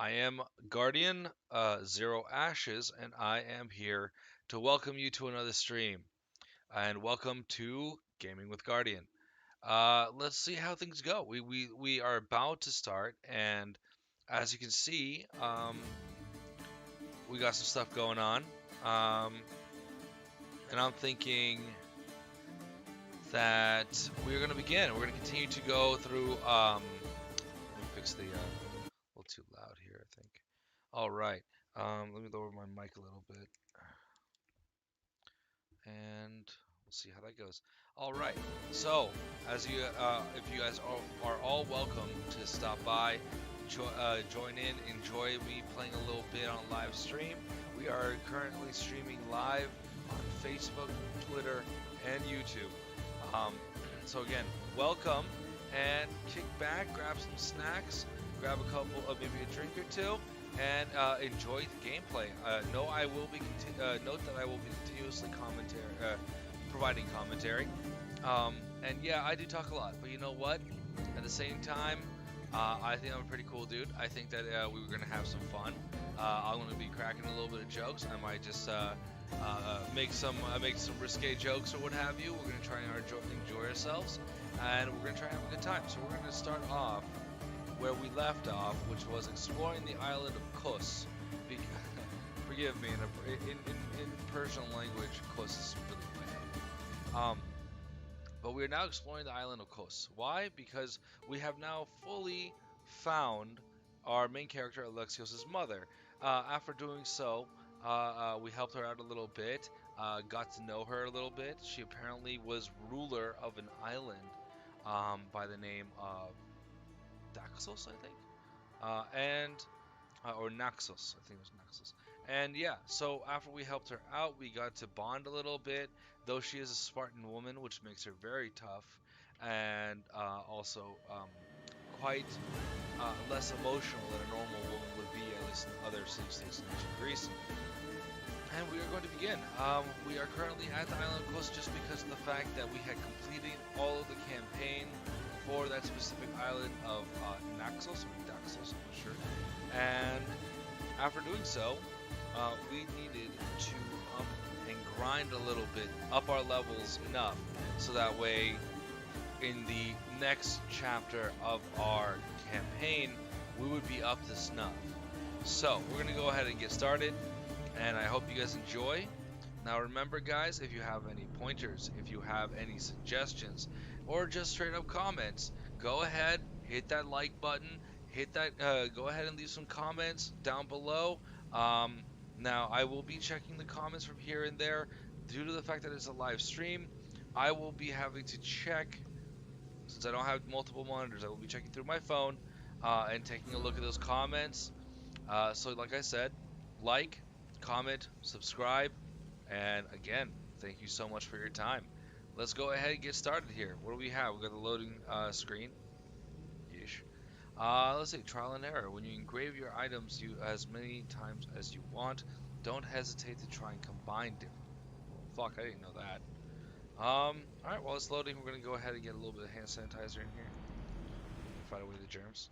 I am Guardian Zero Ashes, and I am here to welcome you to another stream. And welcome to Gaming with Guardian. Let's see how things go. We are about to start, and as you can see, we got some stuff going on. Um, and I'm thinking that we're going to begin. We're going to continue to go through. Let me fix the a little too loud here, I think. All right. Let me lower my mic a little bit, and we'll see how that goes. All right. So, if you guys are all welcome to stop by, join in, enjoy me playing a little bit on live stream. We are currently streaming live on Facebook, Twitter, and YouTube. Um, so again, welcome and kick back, grab some snacks, grab a couple of maybe a drink or two, and enjoy the gameplay. Note that I will be continuously providing commentary. And yeah, I do talk a lot, but you know what? At the same time, I think I'm a pretty cool dude. I think that we were gonna have some fun. I'm gonna be cracking a little bit of jokes. I might just make some risque jokes or what have you. We're gonna try and enjoy ourselves, and we're gonna try and have a good time. So we're gonna start off where we left off, which was exploring the island of Kos. Forgive me, in Persian language, Kos is really bad. But we are now exploring the island of Kos. Why? Because we have now fully found our main character, Alexios' mother. After doing so, we helped her out a little bit, got to know her a little bit. She apparently was ruler of an island by the name of Daxos, I think, and or Naxos, I think it was Naxos. And yeah, so after we helped her out, we got to bond a little bit. Though she is a Spartan woman, which makes her very tough, and also quite less emotional than a normal woman would be, at least in other city-states in ancient Greece. And we are going to begin. We are currently at the island of Kos just because of the fact that we had completed all of the campaign for that specific island of Naxos, or Daxos, I'm not sure. And after doing so, we needed to up and grind a little bit, up our levels enough, so that way, in the next chapter of our campaign, we would be up to snuff. So, we're going to go ahead and get started, and I hope you guys enjoy. Now remember guys, if you have any pointers, if you have any suggestions, or just straight up comments, go ahead, hit that like button, go ahead and leave some comments down below. Um, Now I will be checking the comments from here and there. Due to the fact that it's a live stream, I will be having to check, since I don't have multiple monitors, I will be checking through my phone and taking a look at those comments. So like I said, like, comment, subscribe, and again, thank you so much for your time. Let's go ahead and get started here. What do we have? We got the loading screen. Yeesh. Let's see, trial and error. When you engrave your items you as many times as you want, don't hesitate to try and combine different. Fuck, I didn't know that. Alright, while it's loading, we're gonna go ahead and get a little bit of hand sanitizer in here. Fight away the germs.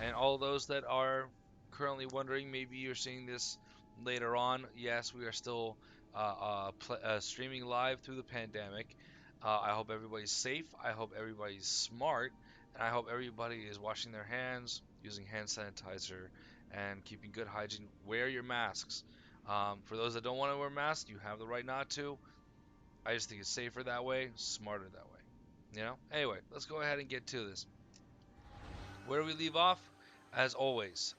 And all those that are currently wondering, maybe you're seeing this later on. Yes, we are still streaming live through the pandemic. I hope everybody's safe. I hope everybody's smart. And I hope everybody is washing their hands, using hand sanitizer, and keeping good hygiene. Wear your masks. For those that don't want to wear masks, you have the right not to. I just think it's safer that way, smarter that way. Anyway, let's go ahead and get to this. Where do we leave off? As always,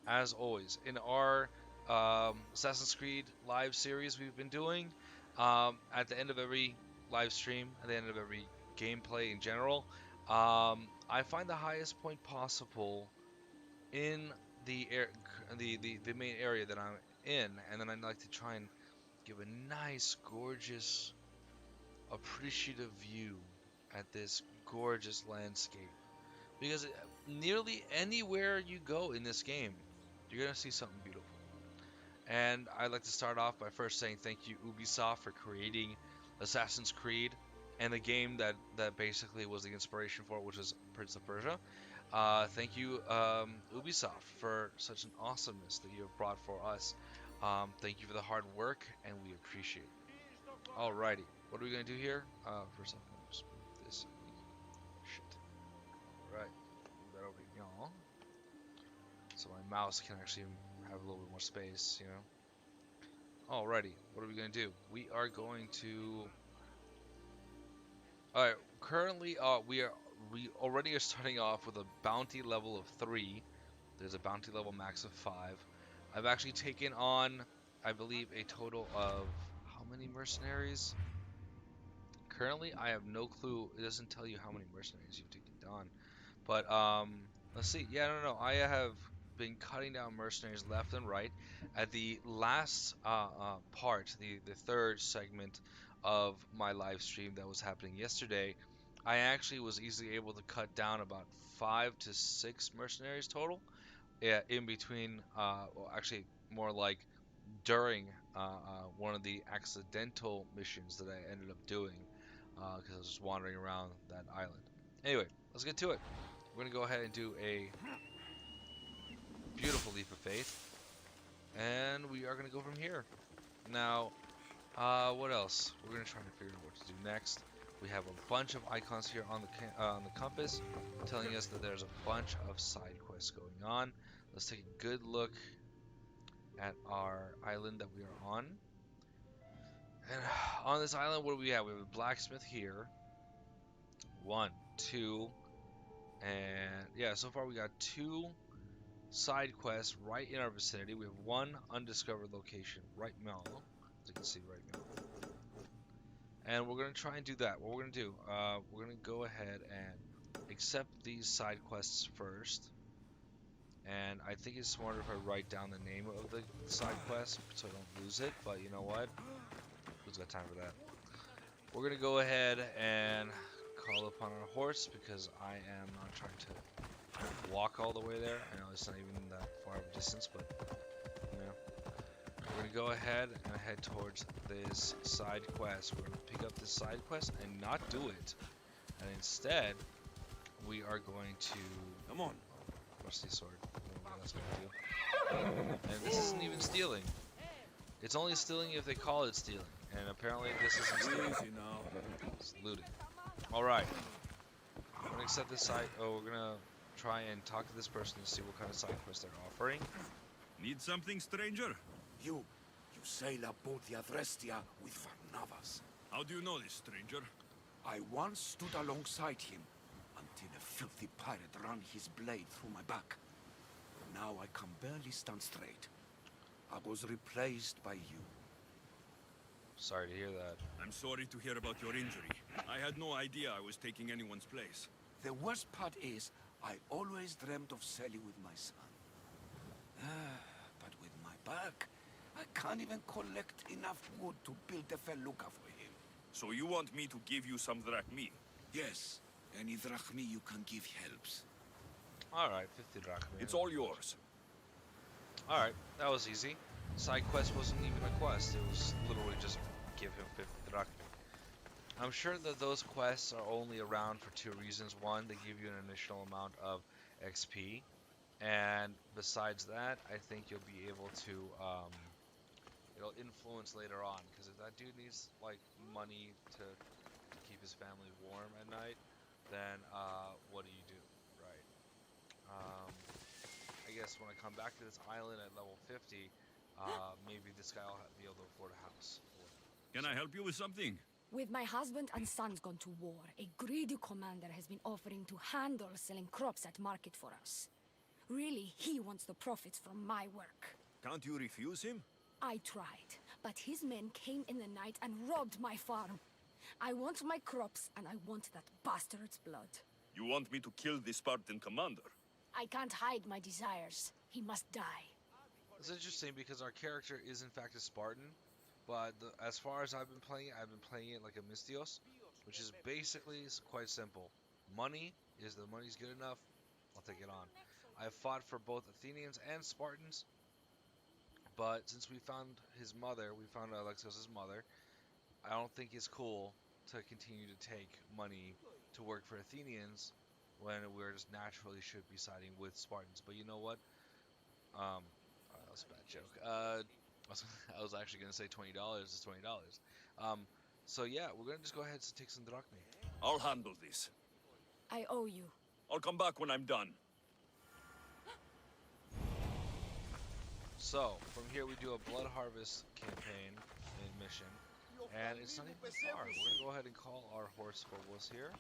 in our Assassin's Creed live series we've been doing, at the end of every live stream, at the end of every gameplay in general, I find the highest point possible in the air, the main area that I'm in, and then I like to try and give a nice, gorgeous, appreciative view at this gorgeous landscape. Because nearly anywhere you go in this game, you're going to see something beautiful. And I'd like to start off by first saying thank you, Ubisoft, for creating Assassin's Creed and the game that basically was the inspiration for it, which is Prince of Persia. Thank you, Ubisoft, for such an awesomeness that you have brought for us. Thank you for the hard work, and we appreciate it. Alrighty, what are we gonna do here? First off, let me just move this. Shit. Alright, move that over to y'all, so my mouse can actually have a little bit more space, you know. Alrighty, what are we gonna do? We are going to. All right. Currently, we already are starting off with a bounty level of 3. There's a bounty level max of 5. I've actually taken on, I believe, a total of how many mercenaries? Currently, I have no clue. It doesn't tell you how many mercenaries you've taken on. But let's see. Yeah, no. I have been cutting down mercenaries left and right. At the last part, the third segment of my live stream that was happening yesterday, I actually was easily able to cut down about 5 to 6 mercenaries total. Yeah, in between, well, actually more like during one of the accidental missions that I ended up doing because I was just wandering around that island. Anyway, let's get to it. We're going to go ahead and do a beautiful leap of faith, and we are going to go from here. Now, what else? We're going to try to figure out what to do next. We have a bunch of icons here on the compass telling us that there's a bunch of side quests going on. Let's take a good look at our island that we are on. And on this island, what do we have? We have a blacksmith here. 1, 2, and yeah, so far we got 2 side quests right in our vicinity. We have 1 undiscovered location right now, as you can see right now. And we're going to try and do that. What we're going to do, we're going to go ahead and accept these side quests first. And I think it's smarter if I write down the name of the side quest so I don't lose it. But you know what? Who's got time for that? We're going to go ahead and call upon our horse because I am not trying to walk all the way there. I know it's not even that far of a distance, but you know. We're going to go ahead and head towards this side quest. We're going to pick up this side quest and not do it. And instead, we are going to... Come on. What's the sword? What that's going to do. And this isn't even stealing. It's only stealing if they call it stealing. And apparently this isn't stealing. Easy now. It's looting. Alright. We're going to accept this side. Oh, we're going to try and talk to this person to see what kind of side quest they're offering. Need something, stranger? You sail aboard the Adrestia with Varnavas. How do you know this, stranger? I once stood alongside him until a filthy pirate ran his blade through my back. Now I can barely stand straight. I was replaced by you. Sorry to hear that. I'm sorry to hear about your injury. I had no idea I was taking anyone's place. The worst part is, I always dreamt of sailing with my son. But with my back, I can't even collect enough wood to build a felucca for him. So you want me to give you some drachmi? Yes, any drachmi you can give helps. Alright, 50 drachma. It's all yours. Alright, that was easy. Side quest wasn't even a quest, it was literally just give him 50 drachma. I'm sure that those quests are only around for 2 reasons. One, they give you an initial amount of XP, and besides that, I think you'll be able to, it'll influence later on, because if that dude needs, like, money to keep his family warm at night, then, what do? Right. I guess when I come back to this island at level 50, maybe this guy will be able to afford a house. Can I help you with something? With my husband and sons gone to war, a greedy commander has been offering to handle selling crops at market for us. Really, he wants the profits from my work. Can't you refuse him? I tried, but his men came in the night and robbed my farm. I want my crops, and I want that bastard's blood. You want me to kill the Spartan commander? I can't hide my desires. He must die. It's interesting because our character is in fact a Spartan, but as far as I've been playing it like a Mystios, which is basically quite simple. The money's good enough, I'll take it on. I've fought for both Athenians and Spartans, but since we found his mother, we found Alexios' mother, I don't think it's cool to continue to take money to work for Athenians when we're just naturally should be siding with Spartans. But you know what? Um, that was a bad joke. I was actually gonna say $20 is $20. Um, so yeah, we're gonna just go ahead and take some drachmae. I'll handle this. I owe you. I'll come back when I'm done. So from here we do a blood harvest campaign and mission, and it's not even far. We're gonna go ahead and call our horse Phobos here,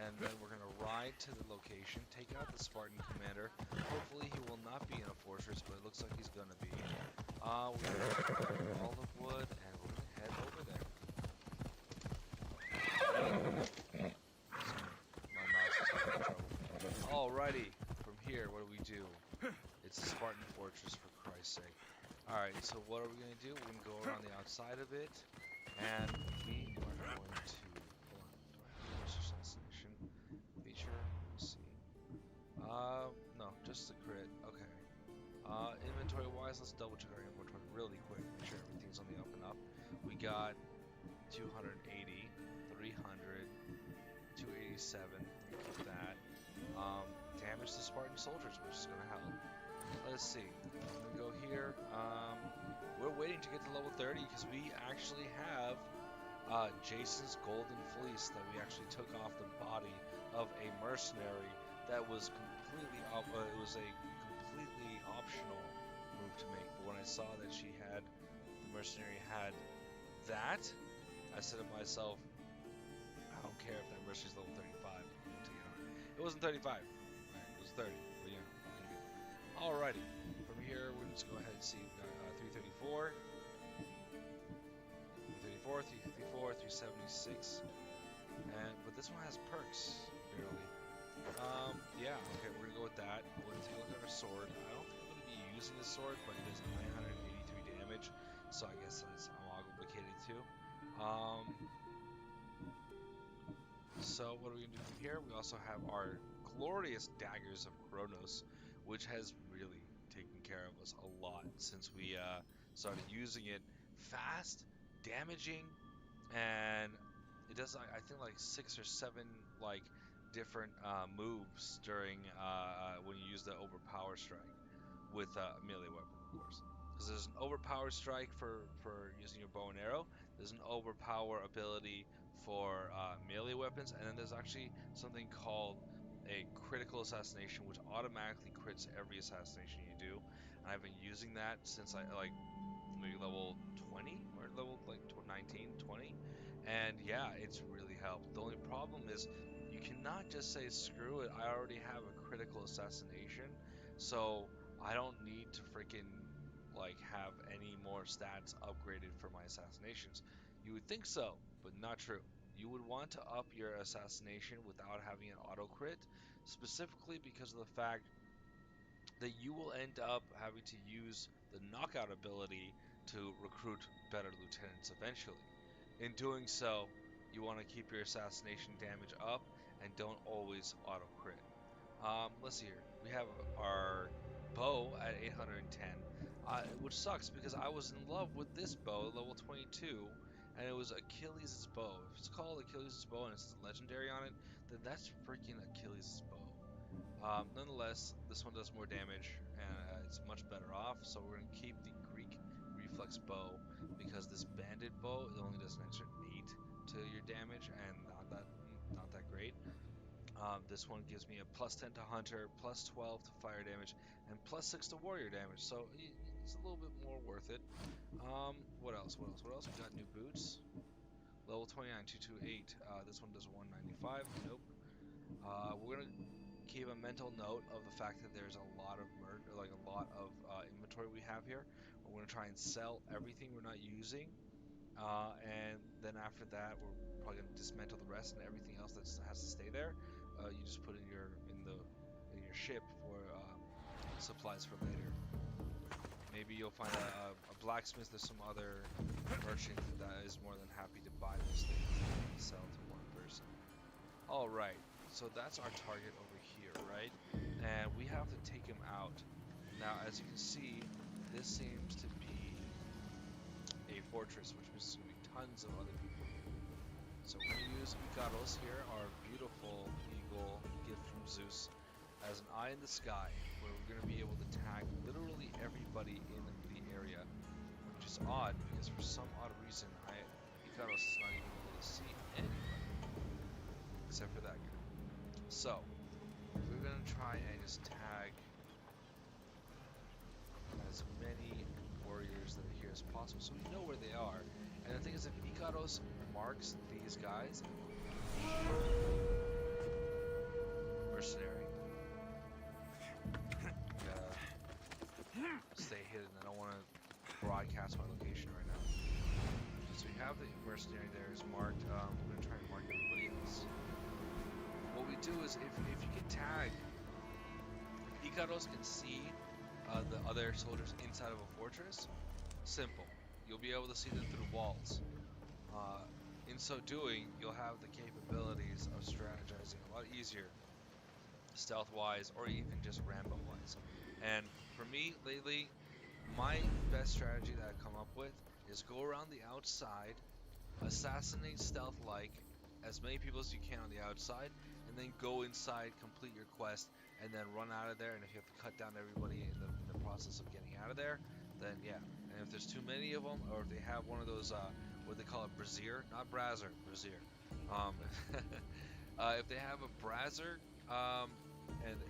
and then we're gonna ride to the location, take out the Spartan commander. Hopefully he will not be in a fortress, but it looks like he's gonna be. We're gonna grab all the wood, and we're gonna head over there. My mouse is having trouble. Alrighty, from here, what do? It's a Spartan fortress, for Christ's sake. Alright, so what are we going to do? We're going to go around the outside of it, and we are going to... Hold on, do I have force assassination feature? Let's see. No, just the crit. Okay. Inventory-wise, let's double-check our inventory really quick, make sure everything's on the up and up. We got 280, 300, 287, keep that. Damage to Spartan soldiers, which is going to help. Let's see. I'm going to go here. We're waiting to get to level 30 because we actually have Jason's golden fleece that we actually took off the body of a mercenary that was completely it was a completely optional move to make. But when I saw that the mercenary had that, I said to myself, I don't care if that mercenary's level 35. It wasn't 35. Right, it was 30. But yeah. Alrighty, from here we're just go ahead and see. We got 334, 334, 376, but this one has perks barely. Yeah, okay, we're gonna go with that. We're gonna take a look at our sword. I don't think I'm gonna be using this sword, but it is 983 damage, so I guess I'm obligated to. So what are we gonna do from here? We also have our glorious daggers of Kronos, which has really taken care of us a lot since we started using it. Fast, damaging, and it does I think like 6 or 7 like different moves during when you use the overpower strike with a melee weapon, of course. Because there's an overpower strike for using your bow and arrow. There's an overpower ability for melee weapons, and then there's actually something called a critical assassination, which automatically crits every assassination you do. And I've been using that since I like maybe level 20 or level like 19, 20, and yeah, it's really helped. The only problem is you cannot just say screw it. I already have a critical assassination, so I don't need to freaking like have any more stats upgraded for my assassinations. You would think so, but not true. You would want to up your assassination without having an auto crit, specifically because of the fact that you will end up having to use the knockout ability to recruit better lieutenants eventually. In doing so, you want to keep your assassination damage up and don't always auto crit. Let's see here. We have our bow at 810, which sucks because I was in love with this bow at level 22, and it was Achilles' bow. If it's called Achilles' bow and it says legendary on it, then that's freaking Achilles' bow. Nonetheless, this one does more damage and it's much better off, so we're going to keep the Greek reflex bow because this banded bow it only does an extra 8 to your damage and not that great. This one gives me a plus 10 to hunter, plus 12 to fire damage, and plus 6 to warrior damage, so it's a little bit more worth it. What else? We got new boots. Level 29, 228. This one does 195. Nope. We're gonna keep a mental note of the fact that there's a lot of inventory we have here. We're gonna try and sell everything we're not using, and then after that, we're probably gonna dismantle the rest, and everything else that has to stay there, you just put in your ship for supplies for later. Maybe you'll find a blacksmith or some other merchant that is more than happy to buy those things and sell to one person. Alright, so that's our target over here, right? And we have to take him out. Now, as you can see, this seems to be a fortress, which means there's going to be tons of other people here. So we're going to use Ikaros here, our beautiful eagle gift from Zeus as an eye in the sky, where we're going to be able to tag literally everybody in the area, which is odd because for some odd reason, Ikaros is not even able to see anybody except for that guy. So we're going to try and just tag as many warriors that are here as possible, so we know where they are. And the thing is, if Ikaros marks these guys, mercenary, stay hidden. I don't want to broadcast my location right now. So we have the mercenary there is marked. We're gonna try and mark everybody else. What we do is, if you can tag, if Ikaros can see the other soldiers inside of a fortress, simple. You'll be able to see them through walls. In so doing, you'll have the capabilities of strategizing a lot easier, stealth-wise, or even just Rambo-wise. And for me, lately, my best strategy that I've come up with is go around the outside, assassinate stealth-like as many people as you can on the outside, and then go inside, complete your quest, and then run out of there. And if you have to cut down everybody in the process of getting out of there, then yeah. And if there's too many of them, or if they have one of those, what they call a brazier, not brazier, brazier. If they have a brazier, and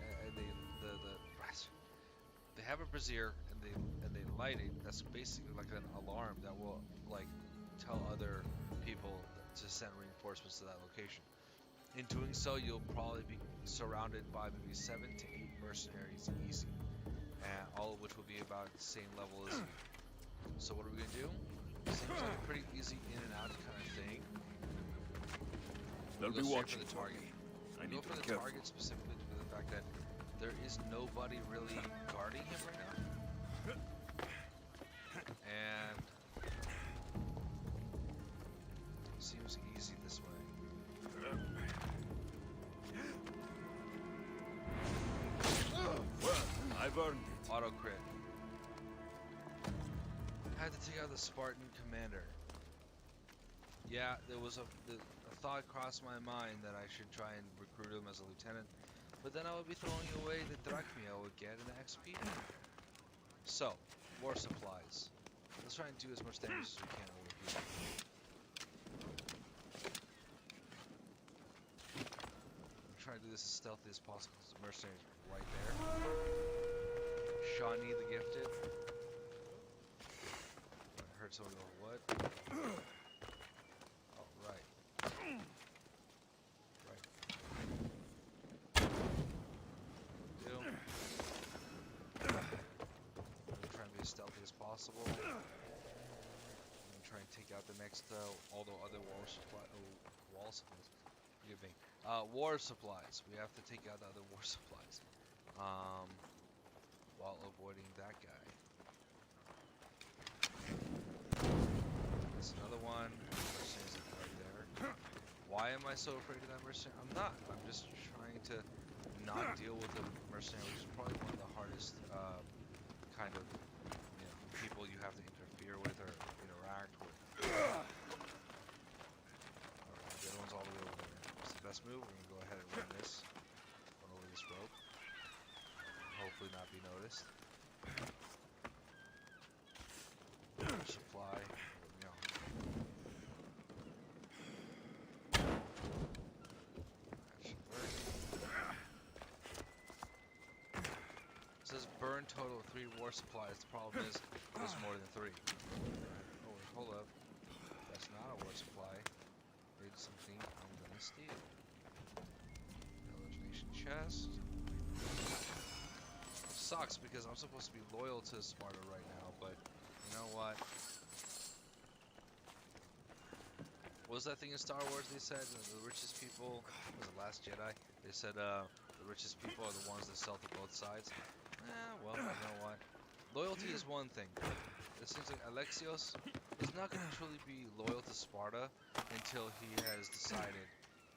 they have a brazier and they light it, that's basically like an alarm that will like tell other people to send reinforcements to that location. In doing so, you'll probably be surrounded by maybe 7 to 8 mercenaries easy, and all of which will be about the same level as you. So what are we gonna do? Seems like a pretty easy in and out kind of thing. They'll be watching for the target. I Go need to for be the careful. target specifically due to the fact that there is nobody really guarding him right now. And seems easy this way. Well, I've earned it. Auto crit. Had to take out the Spartan commander. Yeah, there was a thought crossed my mind that I should try and recruit him as a lieutenant, but then I would be throwing away the drachmi I would get in the XP. So, war supplies. Let's try and do as much damage as we can over here. I'm trying to do this as stealthy as possible because the mercenaries are right there. Shawnee the Gifted. I heard someone go, what? Oh, right. Right. Do. I'm gonna try and be as stealthy as possible. I'm gonna try and take out the next, all the other wall supplies. Forgive me. War supplies. We have to take out the other war supplies. While avoiding that guy. That's another one. Mercenaries right there. Why am I so afraid of that mercenary? I'm not. I'm just trying to not deal with the mercenary, which is probably one of the hardest kind of people you have to interfere with or interact with. Alright, the other one's all the way over there. What's the best move? We're gonna go ahead and run this. Run over this rope. Hopefully not be noticed. Supply. There we go. That should work. It says burn total of 3 war supplies. The problem is there's more than 3. Oh, wait, hold up. That's not a war supply. It's something I'm gonna steal. Hallucination chest. Sucks because I'm supposed to be loyal to Sparta right now, but you know what? What was that thing in Star Wars they said? The richest people, was it Last Jedi? They said the richest people are the ones that sell to both sides. Well, you know what? Loyalty is one thing, but it seems like Alexios is not going to truly be loyal to Sparta until he has decided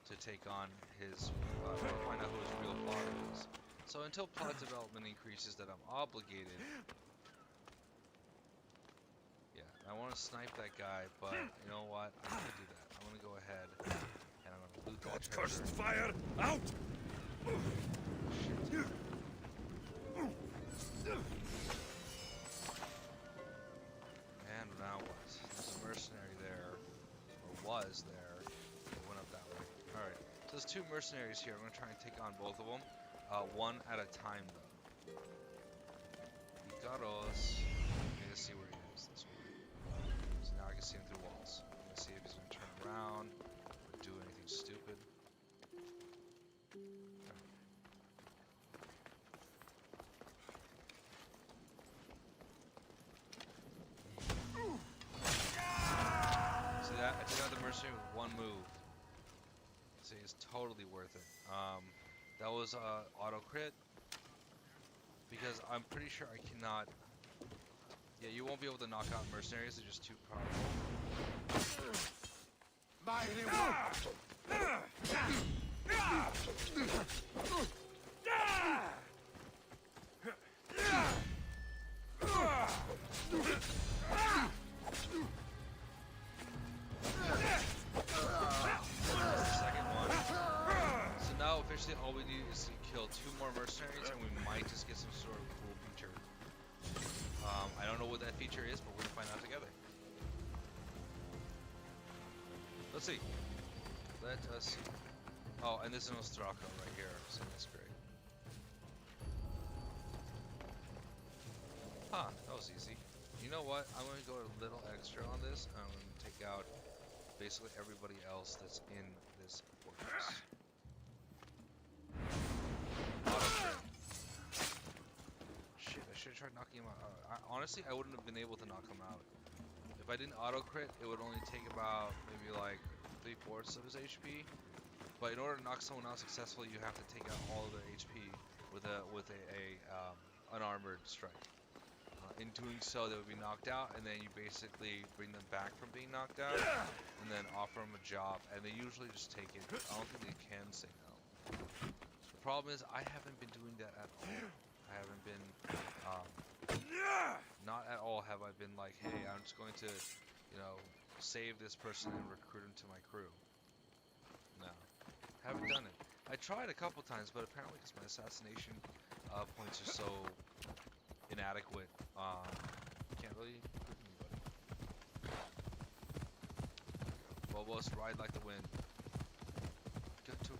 to take on his, find out who his real father is. So until plot development increases that I'm obligated. Yeah, I want to snipe that guy, but you know what? I'm going to do that. I'm going to go ahead and I'm going to loot that treasure. Cursed fire! Out! And now what? There's a mercenary there, or was there. It went up that way. Alright, so there's 2 mercenaries here. I'm going to try and take on both of them. One at a time, though. He got us. Let's see where he is. This way. So now I can see him through walls. I'm going to see if he's going to turn around or do anything stupid. See that? I took out the mercenary with 1 move. See, it's totally worth it. That was auto crit because I'm pretty sure I cannot. Yeah, you won't be able to knock out mercenaries. They're just too powerful. My reward! Second one. So now officially all we need is to kill 2 more mercenaries and we might just get some sort of cool feature. I don't know what that feature is, but we're gonna find out together. Let's see. Let us see. Oh, and this is Nostrako right here, so that's great. Huh, that was easy. You know what? I'm gonna go a little extra on this. I'm gonna take out basically everybody else that's in this fortress. Shit, I should have tried knocking him out. Honestly, I wouldn't have been able to knock him out. If I didn't auto crit, it would only take about maybe like 3/4 of his HP. But in order to knock someone out successfully, you have to take out all of their HP with a unarmored strike. In doing so, they would be knocked out, and then you basically bring them back from being knocked out, and then offer them a job, and they usually just take it. I don't think they can say no. The problem is, I haven't been doing that at all. I haven't been, not at all have I been like, hey, I'm just going to, you know, save this person and recruit him to my crew. No, haven't done it. I tried a couple times, but apparently because my assassination points are so inadequate, can't really recruit anybody. Bobos, ride like the wind. Got to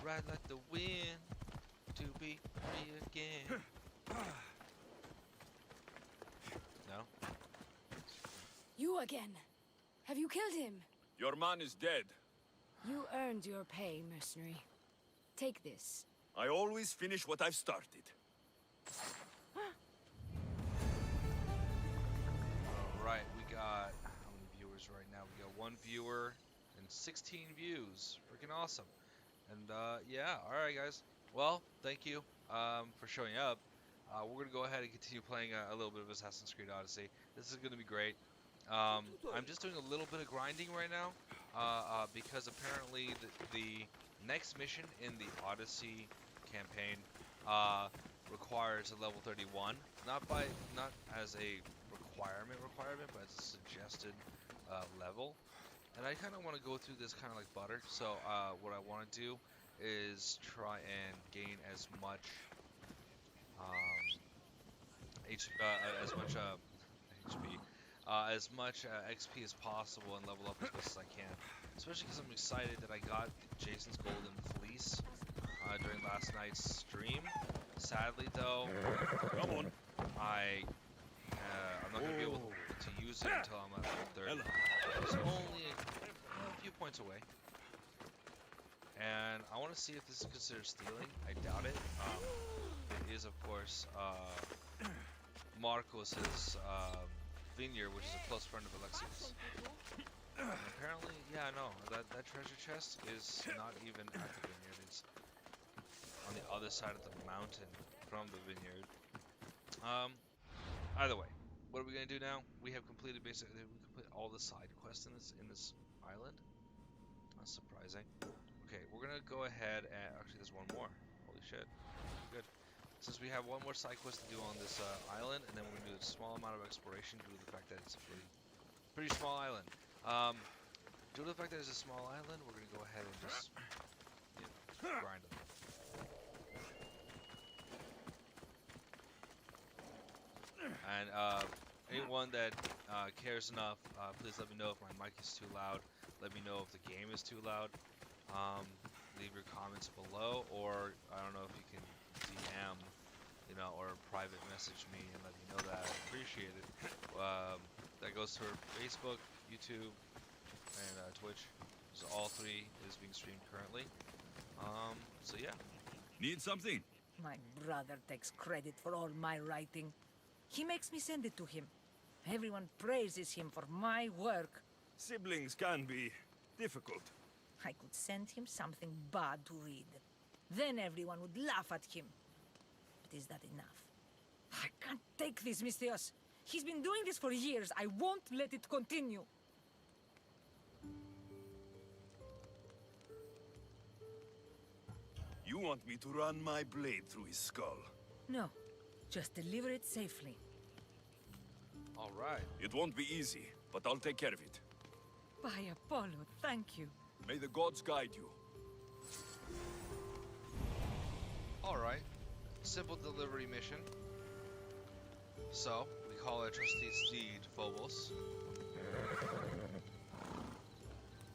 ride like the wind, to be free again. No? You again. Have you killed him? Your man is dead. You earned your pay, mercenary. Take this. I always finish what I've started. Alright, we got how many viewers right now? We got 1 viewer and 16 views. Freaking awesome. And yeah, alright guys. Well, thank you for showing up. We're gonna go ahead and continue playing a little bit of Assassin's Creed Odyssey. This is gonna be great. I'm just doing a little bit of grinding right now because apparently the next mission in the Odyssey campaign requires a level 31, not as a requirement, but as a suggested level. And I kind of want to go through this kind of like butter. So what I want to do is try and gain as much as much XP as possible and level up as best as I can. Especially because I'm excited that I got Jason's Golden Fleece during last night's stream. Sadly, though, I'm not gonna be able to use it until I'm at level 30. It's only a few points away. And I want to see if this is considered stealing. I doubt it. It is, of course, Marcos's vineyard, which is a close friend of Alexi's. And apparently, yeah, no, that treasure chest is not even at the vineyard. It's on the other side of the mountain from the vineyard. Either way, what are we gonna do now? We have completed all the side quests in this island. That's surprising. Okay, we're gonna go ahead and actually there's one more. Holy shit. Good. Since we have one more side quest to do on this island, and then we're gonna do a small amount of exploration due to the fact that it's a pretty small island. Due to the fact that it's a small island, we're gonna go ahead and just grind them. And anyone that cares enough, please let me know if my mic is too loud. Let me know if the game is too loud. Leave your comments below, or I don't know if you can DM, you know, or private message me and let me know that. I appreciate it. That goes to Facebook, YouTube, and Twitch. So all three is being streamed currently. So yeah. Need something? My brother takes credit for all my writing. He makes me send it to him. Everyone praises him for my work. Siblings can be difficult. I could send him something bad to read. Then everyone would laugh at him. But is that enough? I can't take this, Mistios. He's been doing this for years. I won't let it continue. You want me to run my blade through his skull? No, just deliver it safely. All right. It won't be easy, but I'll take care of it. By Apollo, thank you. May the gods guide you. All right. Simple delivery mission. So we call our trusty steed Phobos.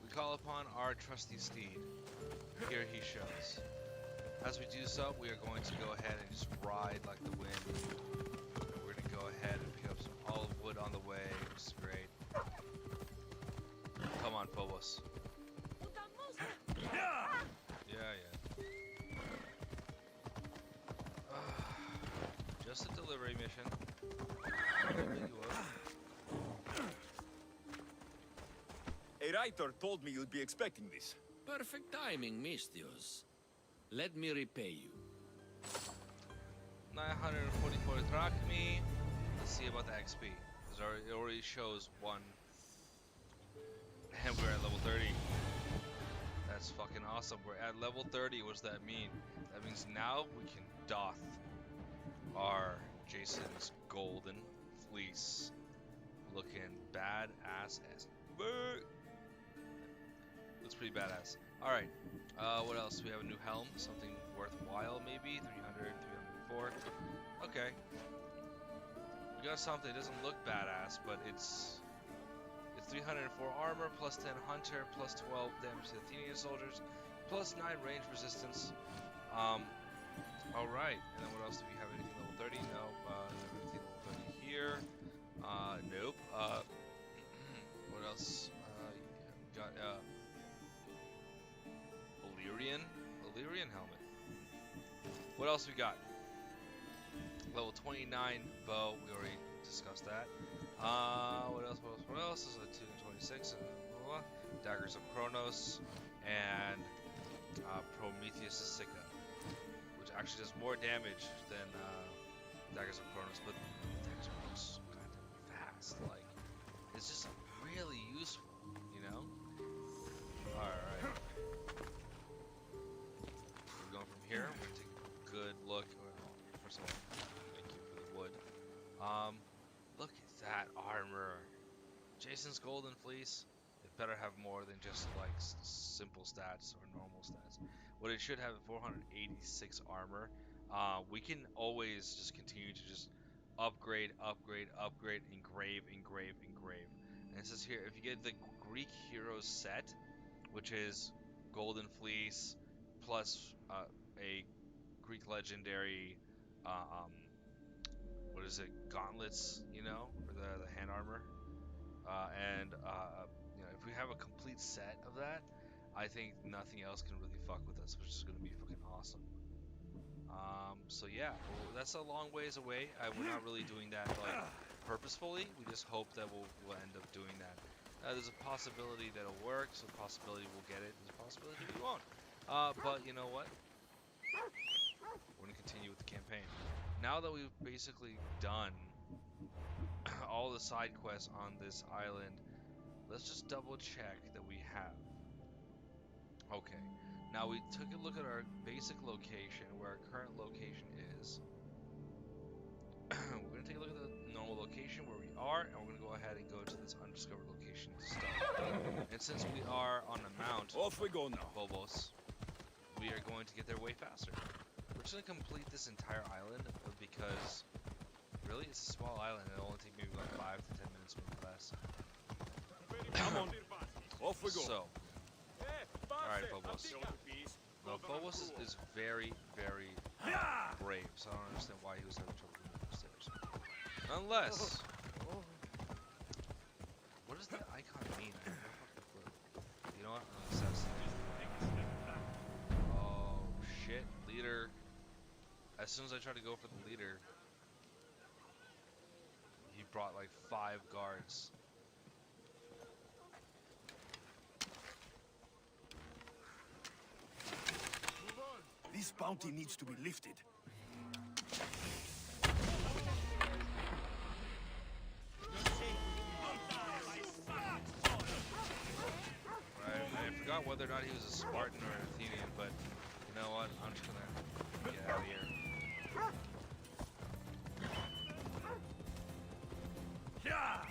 We call upon our trusty steed. Here he shows. As we do so, we are going to go ahead and just ride like the wind. We're going to go ahead and pick up some olive wood on the way, which is great. Come on, Phobos. Yeah. Just a delivery mission. A writer told me you'd be expecting this. Perfect timing, Mistios. Let me repay you. 944 drachmi. Let's see about the XP. It already shows 1. And we're at level 30. That's fucking awesome. We're at level 30. What does that mean? That means now we can doth our Jason's golden fleece. Looking badass as fuck. Looks pretty badass. Alright. What else? We have a new helm. Something worthwhile maybe. 300, 304. Okay. We got something. It doesn't look badass, but it's 304 armor, plus 10 hunter, plus 12 damage to the Athenian soldiers, plus 9 range resistance. Alright, and then what else do we have? Anything level 30? No. Anything level 30 here? Nope. What else? We got Illyrian helmet. What else we got? Level 29 bow. We already discussed that. What else? What else? This is a 226. Blah, blah, blah. Daggers of Kronos and Prometheus Sika, which actually does more damage than Daggers of Kronos, but Daggers of Kronos is so goddamn fast. Like, it's just really useful, you know? Alright. We're going from here. We're gonna take a good look. Well, first of all, thank you for the wood. Look at that armor. Jason's golden fleece. It better have more than just like simple stats or normal stats. What it should have 486 armor. We can always just continue to just upgrade, engrave. And it says here, if you get the Greek Heroes set, which is golden fleece plus a Greek legendary, what is it, gauntlets, you know, for the hand armor, and you know, if we have a complete set of that, I think nothing else can really fuck with us, which is going to be fucking awesome. So yeah, well, that's a long ways away. We're not really doing that like purposefully. We just hope that we'll end up doing that. There's a possibility that it'll work. There's a possibility we'll get it. There's a possibility we won't. But you know what? We're gonna continue with the campaign. Now that we've basically done all the side quests on this island, let's just double check that we have. Okay. Now we took a look at our basic location, where our current location is. We're gonna take a look at the normal location where we are, and we're gonna go ahead and go to this undiscovered location to start. And since we are on a mount, Off we go now. Phobos, we are going to get there way faster. We're just gonna complete this entire island because Really? It's a small island. It'll only take maybe like 5 to 10 minutes, maybe less. Come on. Off we go. So, alright, Phobos. No, Phobos is very, very brave, so I don't understand why he was having trouble getting upstairs. Unless... What does that icon mean? I have no fucking clue. You know what? I'm gonna assassinate. Oh, shit. Leader. As soon as I tried to go for the leader, he brought like 5 guards. This bounty needs to be lifted. I forgot whether or not he was a Spartan or an Athenian, but you know what? I'm just gonna get out of here. Yeah.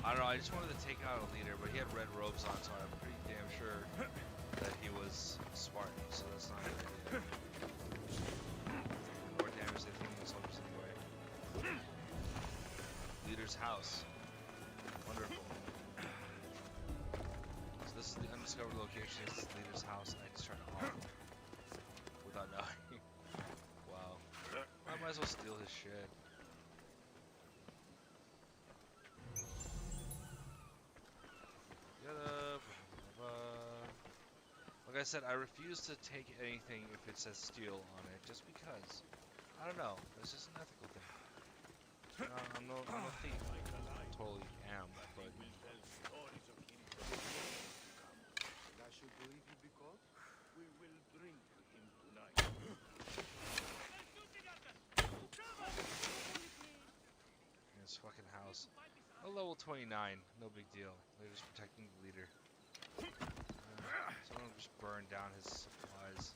I don't know, I just wanted to take out a leader, but he had red robes on, so I'm pretty damn sure that he was Spartan, so that's not a good idea. More damage than Athenian soldiers anyway. Leader's house. Wonderful. So this is the undiscovered location. This is the leader's house. I just tried to harm him without knowing. Wow. I might as well steal his shit. Like I said, I refuse to take anything if it says steal on it, just because. I don't know. It's just an ethical thing. I'm no thief. I totally am, but. I should believe you because we will drink to him tonight. His fucking house. A level 29, no big deal. They're just protecting the leader. Someone just burned down his supplies.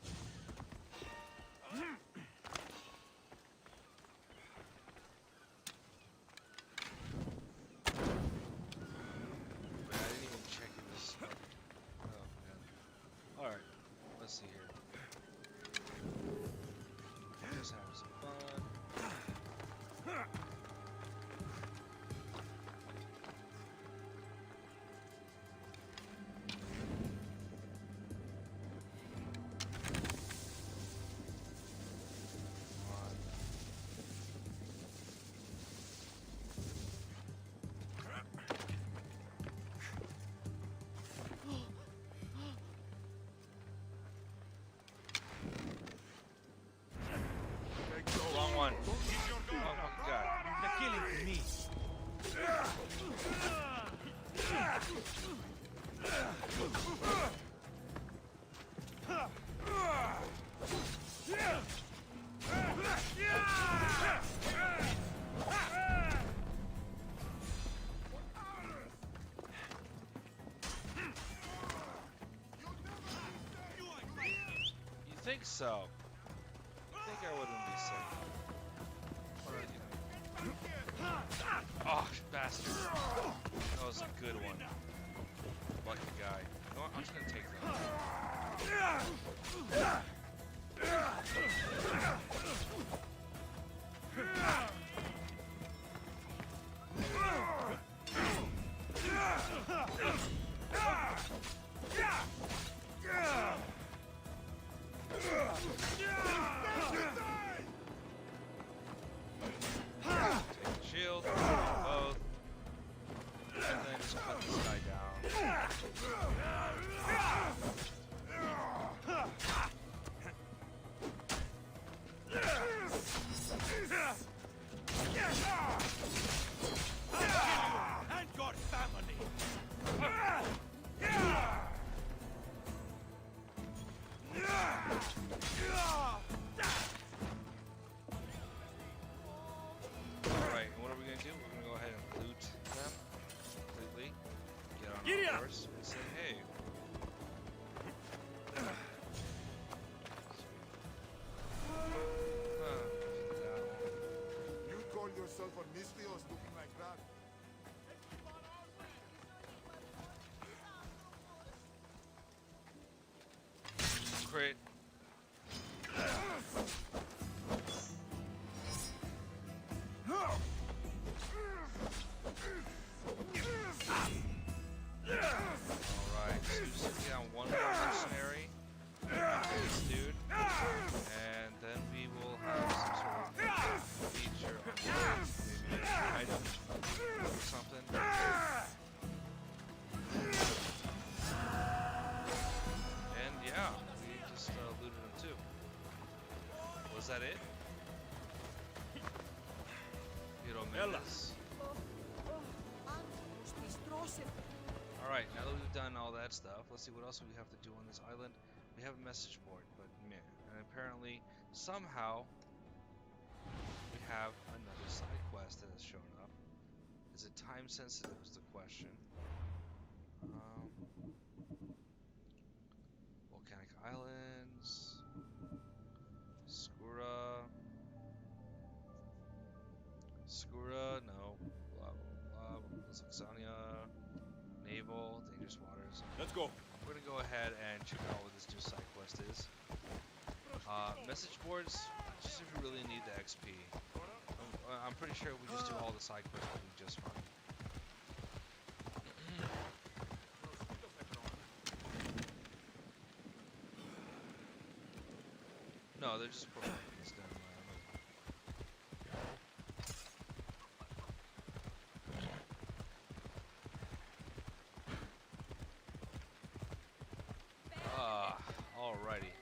But I didn't even check if this. Oh man. Alright, let's see here. Just have some fun. Wrong one. Oh fucking god. They're killing me. You think so? You think I wouldn't be safe? What are you? Oh, bastard. That was a good one. Lucky guy. You know what? I'm just gonna take that. Take the shield, both, and then just put this guy down. And got family. Alright, and what are we gonna do? We're gonna go ahead and loot them completely. Get on Giddy our up! horse and say, hey. You call yourself a Mystios looking like that? Crit. that it? Hero Ella. Mendes. Alright, now that we've done all that stuff, let's see what else we have to do on this island. We have a message board, but meh. And apparently, somehow, we have another side quest that has shown up. Is it time sensitive is the question. Volcanic Islands. Skura. Skura, no. Blah, blah, blah. Lasagna. Naval, dangerous waters. Let's go. We're gonna go ahead and check out what this new side quest is. Message boards, just if you really need the XP. I'm pretty sure if we just do all the side quests, we'll be just fine. No, they're just programming this down. Alrighty.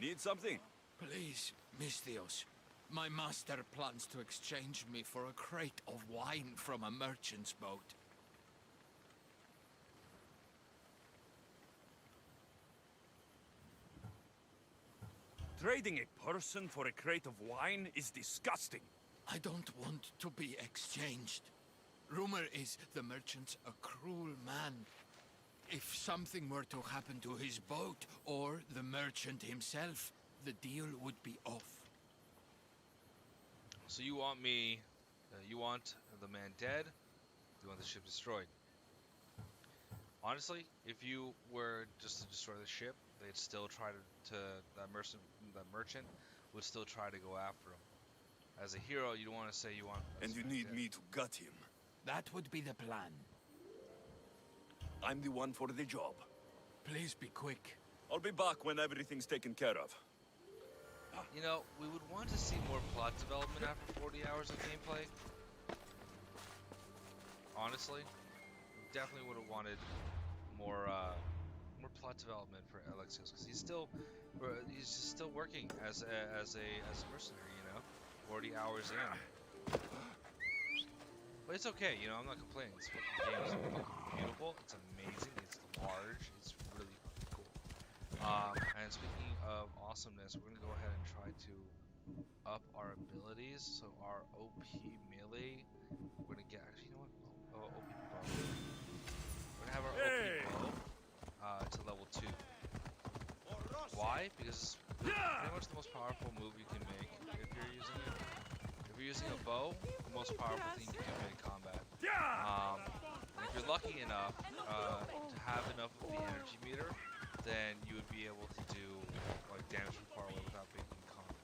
Need something? Please, Misthios. My master plans to exchange me for a crate of wine from a merchant's boat. Trading a person for a crate of wine is disgusting. I don't want to be exchanged. Rumor is the merchant's a cruel man. If something were to happen to his boat, or the merchant himself, the deal would be off. So you want me, you want the man dead, you want the ship destroyed. Honestly, if you were just to destroy the ship, they'd still try to that merchant would still try to go after him. As a hero, you don't want to say you want. And you need me to gut him. That would be the plan. I'm the one for the job. Please be quick. I'll be back when everything's taken care of. You know, we would want to see more plot development after 40 hours of gameplay. Honestly, we definitely would have wanted more plot development for Alexios, because he's just still working as a mercenary, you know, 40 hours in. But it's okay, you know, I'm not complaining. This fucking game is fucking beautiful. It's amazing. It's large. It's really fucking cool. And speaking of awesomeness, we're gonna go ahead and try to up our abilities. So our OP melee, we're gonna get. Actually, you know what? OP bow. We're gonna have our OP bow to level 2. Why? Because it's pretty much the most powerful move you can make if you're using it. If you're using a bow, the most powerful thing you can make in combat. And if you're lucky enough to have enough of the energy meter, then you would be able to do like damage from far away without being in combat.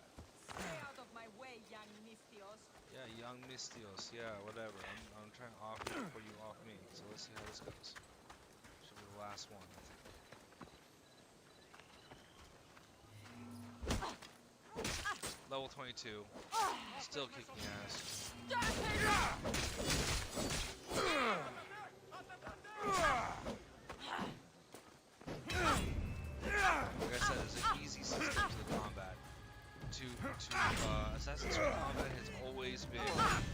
Stay out of my way, young Misthios. Yeah, young Mistios. Yeah, whatever. I'm trying to off you before you off me. So let's see how this goes. Should be the last one, I think. Level 22. Still kicking ass. Like I said, there's an easy system to the combat. Assassin's Creed combat has always been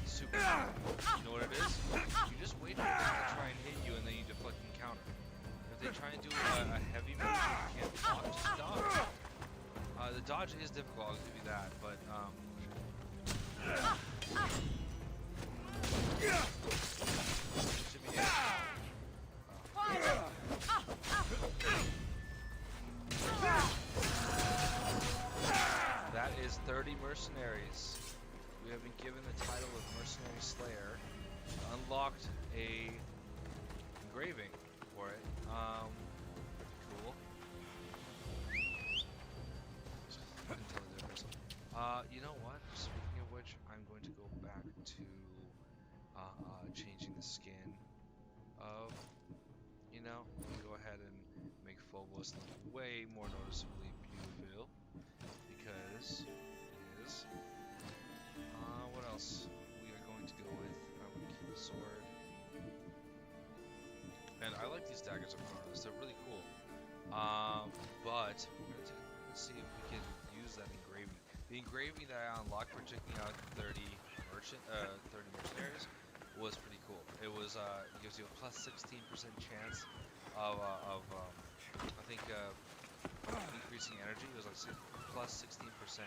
super simple. You know what it is? You just wait for them to try and hit you, and then you deflect and counter. If they try and do a heavy move, you can't block, just dodge. The dodge is difficult, I'll give you that, but should be it. That is 30 mercenaries. We have been given the title of Mercenary Slayer. Unlocked a engraving for it. Cool. Couldn't tell the difference. You know what? Speaking of which, I'm going to go back to changing the skin of, you know, go ahead and make Phobos look way more noticeably beautiful, because it is. What else we are going to go with? I'm going to keep this sword. And I like these daggers of Chronos. They're really cool. But we're gonna see if we can use that engraving. The engraving that I unlocked for checking out 30 mercenaries was pretty cool. It was gives you a plus 16% chance of I think increasing energy. It was like plus 16%.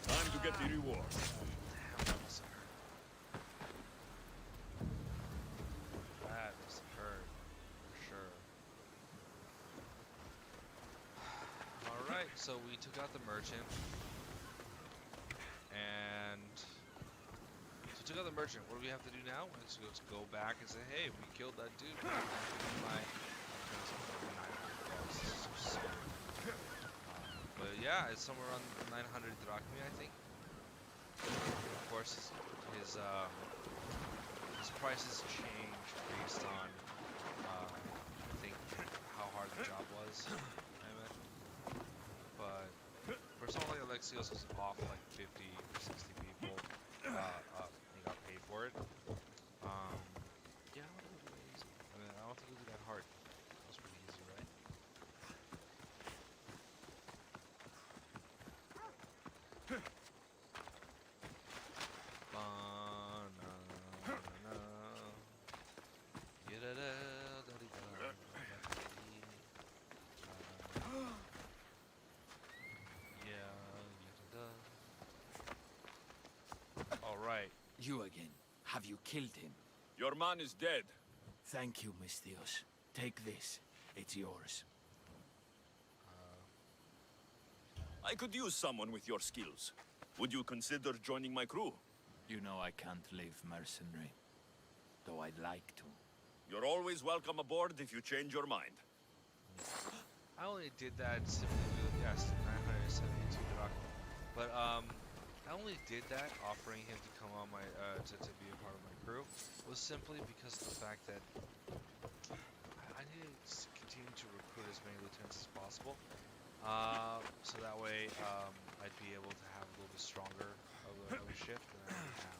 Time to get the reward. Damn, that must have hurt. That must have hurt for sure. All right, so we took out the merchant, and so we took out the merchant. What do we have to do now? Let's go back and say, hey, we killed that dude. But yeah, it's somewhere around 900 drachmi, I think. Of course, his prices changed based on I think how hard the job was. But for someone like Alexios who's off like 50 or 60 people, he got paid for it. Yeah, I don't think it was easy. I mean, I don't think it would be that hard. It was pretty easy, right? All right. You again. Have you killed him? Your man is dead. Thank you, Misthios. Take this. It's yours. I could use someone with your skills. Would you consider joining my crew? You know I can't live mercenary. Though I'd like to. You're always welcome aboard if you change your mind. I only did that simply because, yes, 972 drachma. But I only did that, offering him to come on my to be a part of my crew, was simply because of the fact that I needed to continue to recruit as many lieutenants as possible. So that way I'd be able to have a little bit stronger of a shift than I already have.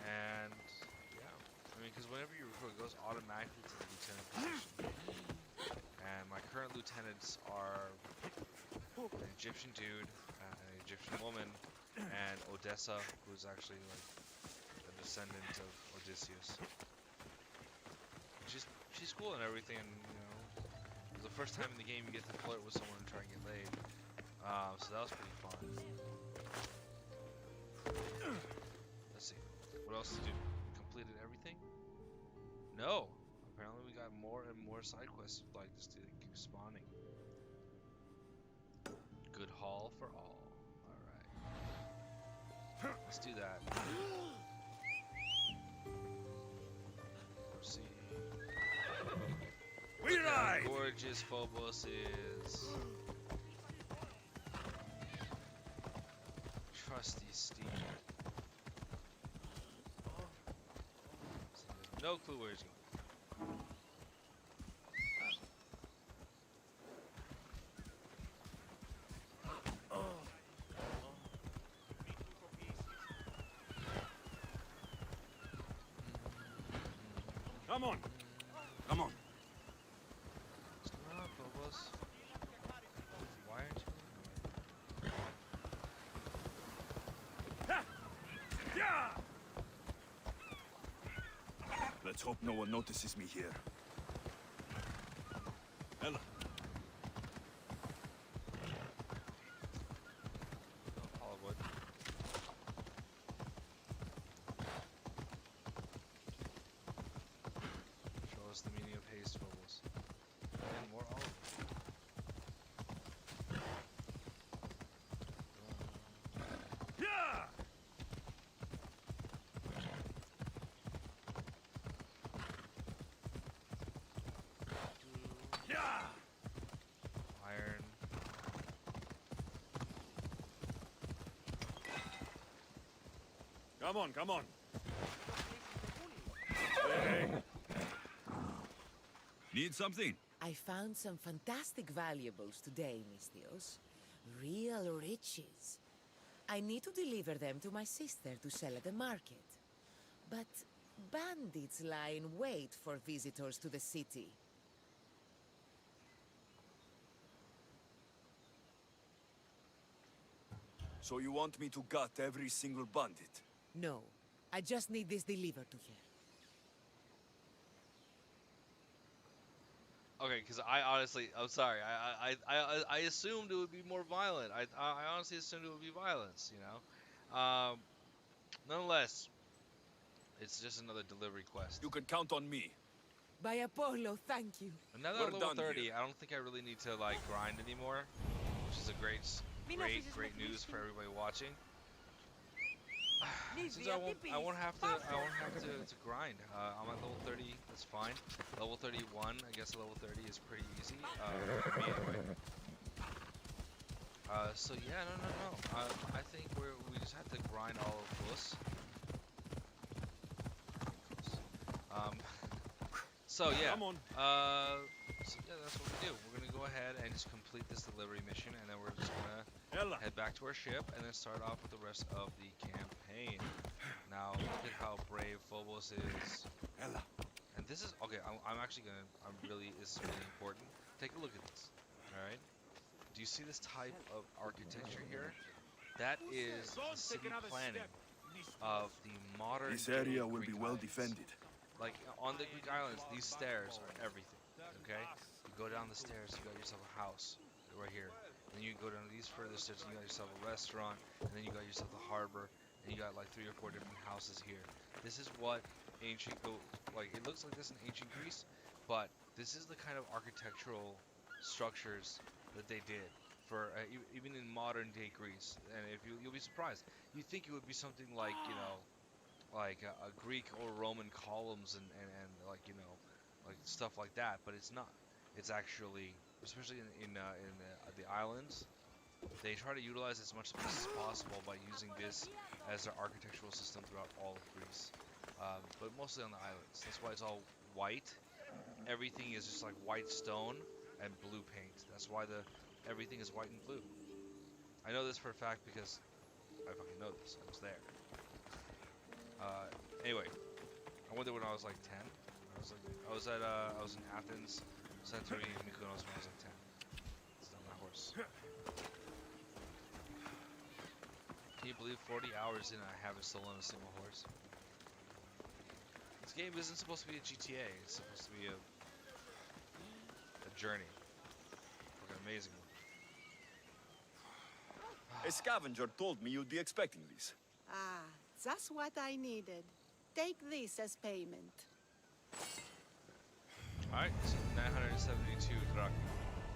And yeah, I mean, because whenever you recruit, it goes automatically to the lieutenant position. And my current lieutenants are an Egyptian dude, an Egyptian woman, and Odessa, who's actually like a descendant of Odysseus. And she's cool and everything, and you know, it was the first time in the game you get to flirt with someone and try and get laid. So that was pretty fun. Let's see, what else to do? Completed everything? No. Apparently we got more and more side quests like this to keep spawning. Good haul for all. Alright. Let's do that. Let's see. We Look how ride! gorgeous Phobos is. Trusty steed. No clue where he's going. Come on! Come on! What's going on, Phobos? Why aren't you? Let's hope no one notices me here. Ella. Hollywood. Show us the meaning of haste, Phobos. And more olive. Yeah! Yeah! Iron. Come on, come on. Hey. Need something? I found some fantastic valuables today, Misthios. Real riches. I need to deliver them to my sister to sell at the market. But bandits lie in wait for visitors to the city. So you want me to gut every single bandit? No, I just need this delivered to her. Okay, because I honestly, I'm sorry, I assumed it would be more violent. I honestly assumed it would be violence, you know. Nonetheless, it's just another delivery quest. You can count on me. By Apollo, thank you. And now that We're I'm level done 30, here. I don't think I really need to like grind anymore, which is a great news for everybody watching. Since I won't have to grind. I'm at level 30, that's fine. Level 31, I guess level 30 is pretty easy, for me anyway. So yeah, no. I think we just have to grind all of this. So yeah, Come on. so yeah, that's what we do. We're gonna go ahead and just complete this delivery mission, and then we're just gonna head back to our ship and then start off with the rest of the campaign. Now look at how brave Phobos is. Ella. And this is okay. This is really important. Take a look at this. All right. Do you see this type of architecture here? That is the city planning of the modern. This area will Greek be well islands. defended. Like on the Greek islands, these stairs are everything. Okay, you go down the stairs, you got yourself a house right here. Then you go down these further stairs, and you got yourself a restaurant, and then you got yourself a harbor, and you got like 3 or 4 different houses here. This is what ancient, like it looks like this in ancient Greece, but this is the kind of architectural structures that they did for even in modern day Greece. And if you'll be surprised, you think it would be something like like a Greek or Roman columns and like like stuff like that, but it's not. It's actually, especially in the islands, they try to utilize as much space as possible by using this as their architectural system throughout all of Greece, but mostly on the islands. That's why it's all white. Everything is just like white stone and blue paint. That's why everything is white and blue. I know this for a fact because I fucking know this. I was there. Anyway, I went there when I was like 10. I was in Athens, Santorini, and Mykonos when I was like 10. It's on my horse. Can you believe 40 hours in I haven't stolen a single horse? This game isn't supposed to be a GTA. It's supposed to be a journey, like an amazing one. A scavenger told me you'd be expecting this. Ah, that's what I needed. Take this as payment. Alright, so 972 drachmi.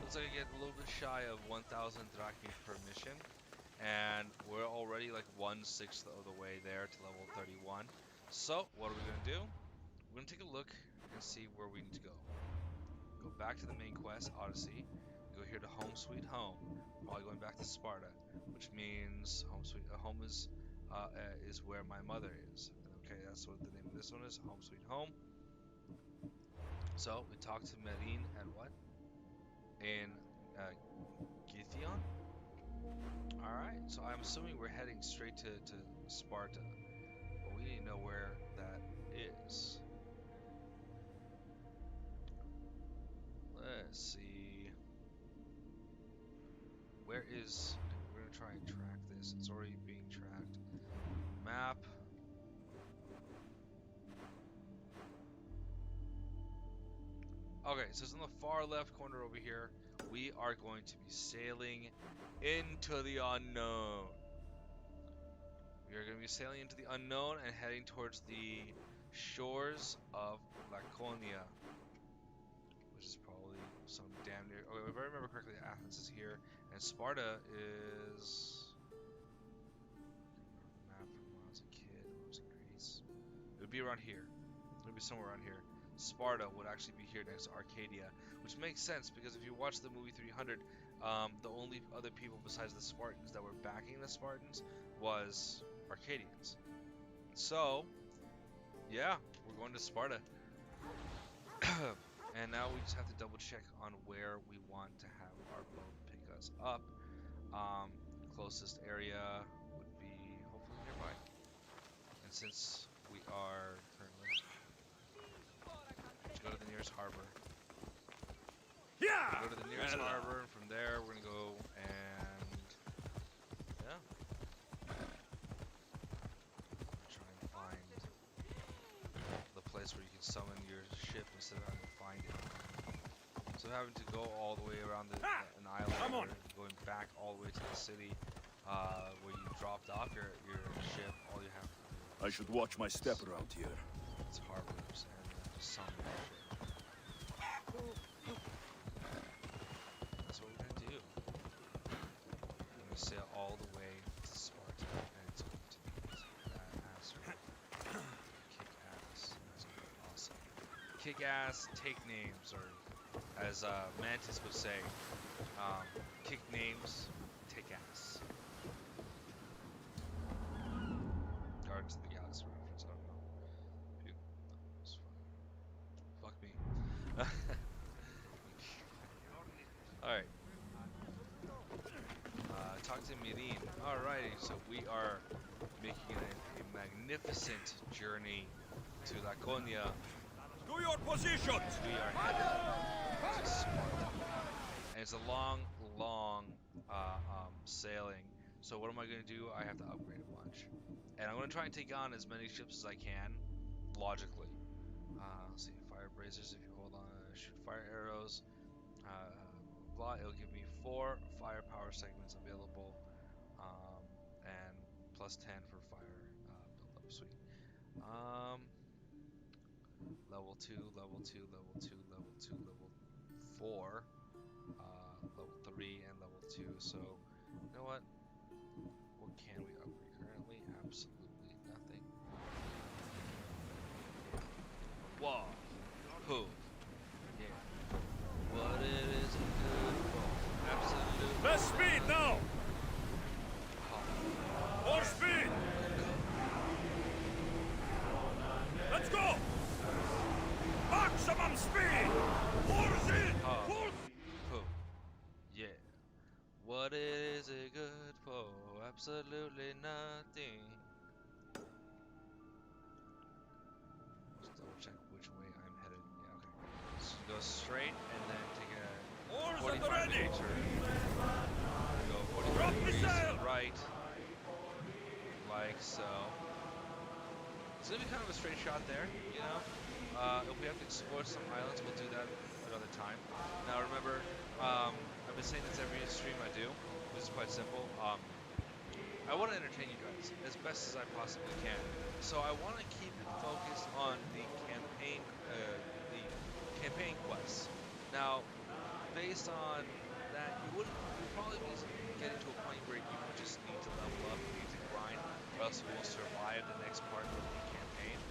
Looks like I get a little bit shy of 1,000 drachmi per mission. And we're already like 1/6 of the way there to level 31. So, what are we going to do? We're going to take a look and see where we need to go. Go back to the main quest, Odyssey. Go here to Home Sweet Home. Probably going back to Sparta, which means home is where my mother is. Okay, that's what the name of this one is, Home Sweet Home. So we talked to Merin at what? In Githyon. All right, so I'm assuming we're heading straight to Sparta, but we need to know where that is. Let's see. Where is? We're gonna try and track this. It's already being tracked. Map. Okay, so it's in the far left corner over here. We are going to be sailing into the unknown. We are going to be sailing into the unknown and heading towards the shores of Laconia, which is probably some damn near. Oh, if I remember correctly, Athens is here, and Sparta is. Map from when I was a kid. When I was in Greece. It would be around here. It would be somewhere around here. Sparta would actually be here next to Arcadia, which makes sense because if you watch the movie 300, the only other people besides the Spartans that were backing the Spartans was Arcadians. So, yeah, we're going to Sparta. And now we just have to double check on where we want to have our boat pick us up. Closest area would since we are currently, let's go to the nearest harbor. Yeah. Go to the nearest harbor, and from there we're gonna go and yeah, try and find the place where you can summon your ship instead of having to find it. So having to go all the way around an island, or going back all the way to the city where you dropped off your ship. All you have to do I should watch my step around here. is harbors and just summon your ship. That's what we're gonna do. We're gonna sail all the way to Sparta, and it's going to be badass, right? Kick ass. That's gonna be awesome. Kick ass, take names, or as Mantis would say, kick names, take ass. Guardians of the Galaxy reference. I don't know. Dude, it's fun. Fuck me. Alright. Talk to Mirin. Alrighty, so we are making a magnificent journey to Laconia. To your positions! We are headed to Sparta. And it's a long, long sailing. So what am I going to do? I have to upgrade a bunch. And I'm going to try and take on as many ships as I can, logically. Let's see, fire bracers, if you hold on, shoot fire arrows. It'll give me 4 firepower segments available, and plus 10 for fire build-up. Sweet. Level 2, level 2, level 2, level 2, level 4, level 3, and level 2. So, you know what? What can we upgrade currently? Absolutely nothing. Whoa. Who? Yeah. What it is a good bow. Absolutely. Less speed now! Oh. More speed! Let's go! Maximum speed! More speed! Full Who? Yeah. What is a good bow? Absolutely nothing. Let's double check which way I'm headed. Yeah, okay. So go straight and then take a 45 degree turn. Go 45 degrees to the right. Like so. It's gonna be kind of a straight shot there, you know? If we have to explore some islands, we'll do that another time. Now remember, I've been saying this every stream I do. This is quite simple. I want to entertain you guys as best as I possibly can. So I want to keep it focused on the campaign quests. Now, based on that, you'd probably be getting to a point where you just need to level up, you need to grind, or else you will survive the next part of the campaign.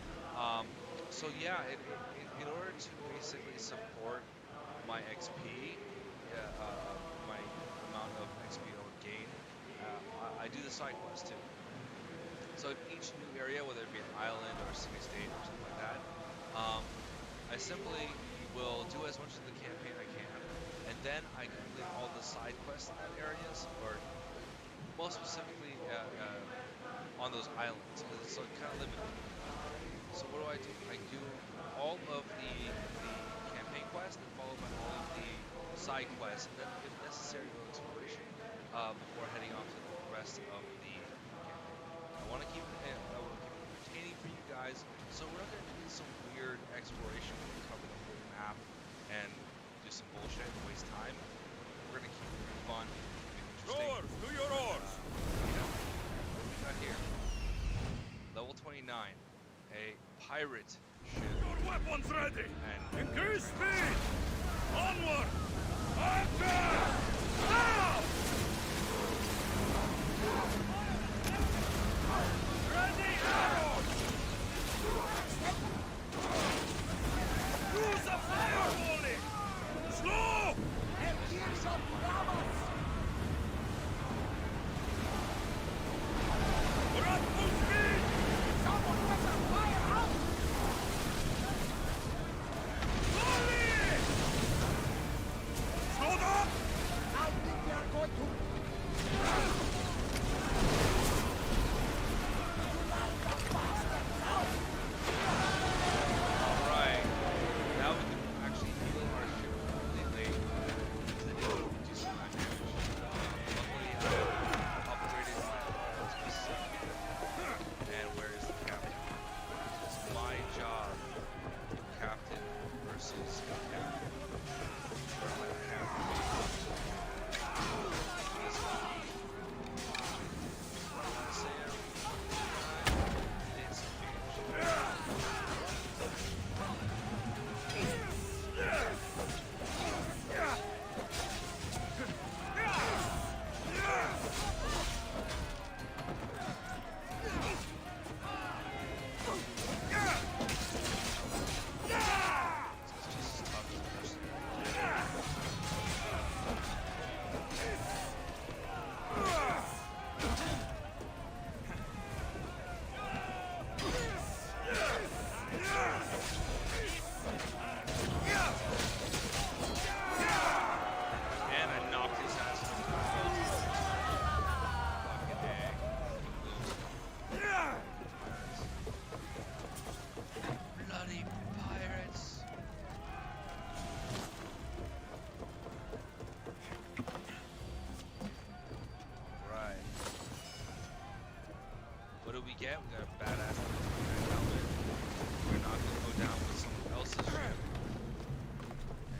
So yeah, in order to basically support my XP, my amount of XP I would gain, I do the side quests too. So in each new area, whether it be an island or a city-state or something like that, I simply will do as much of the campaign I can, and then I complete all the side quests in that areas, or most specifically on those islands, because it's kind of limited. So what do? I do all of the campaign quests, and followed by all of the side quests, and then if necessary, go exploration before heading off to the rest of the campaign. I want to keep it entertaining for you guys, so we're not going to do some weird exploration where we cover the whole map and do some bullshit and waste time. We're going to keep it fun and interesting. Rowers, do your oars! What do we got here? Level 29. A pirate ship. Your weapons ready! And Increase speed! Onward! Anchor! Now! Ready arrows! Use a fire volley! Slow! We're up full speed! Slow down! we get? We got a badass helmet. We're not gonna go down with someone else's ship.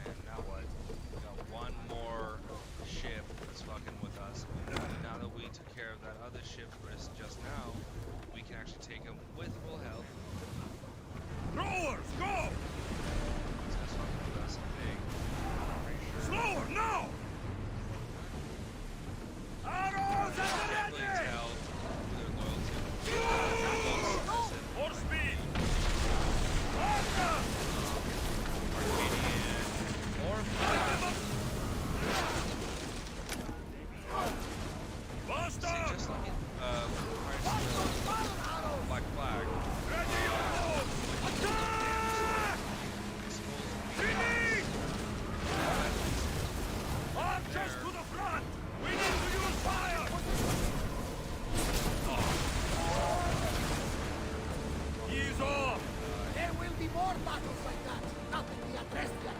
And now what? We got one more ship that's fucking with us. Now that we took care of that other ship risk just now, we can actually take him with full health. Throwers, go! This guy's fucking with us, I think. I'm pretty sure. Slower, now! Arrows at the Can't really ready! tell who they're loyal to. More speed! Arcadian. Or Faster! see, just like in Black Flag. Ready your boat! Attack! Finish! Archers to the front! We need to use fire! Ease off! There will be more battles like that. Nothing we addressed yet.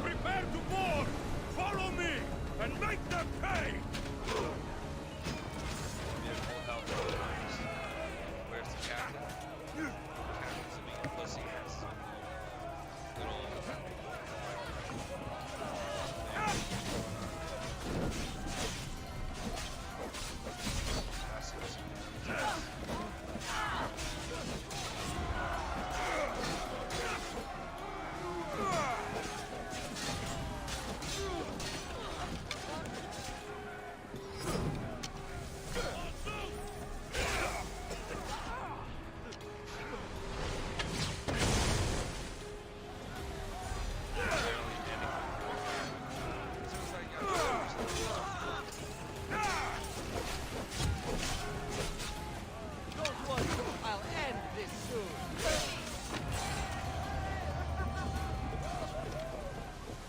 Prepare to board! Follow me! And make them pay! Where's the captain? Captain's a big pussy ass. Little.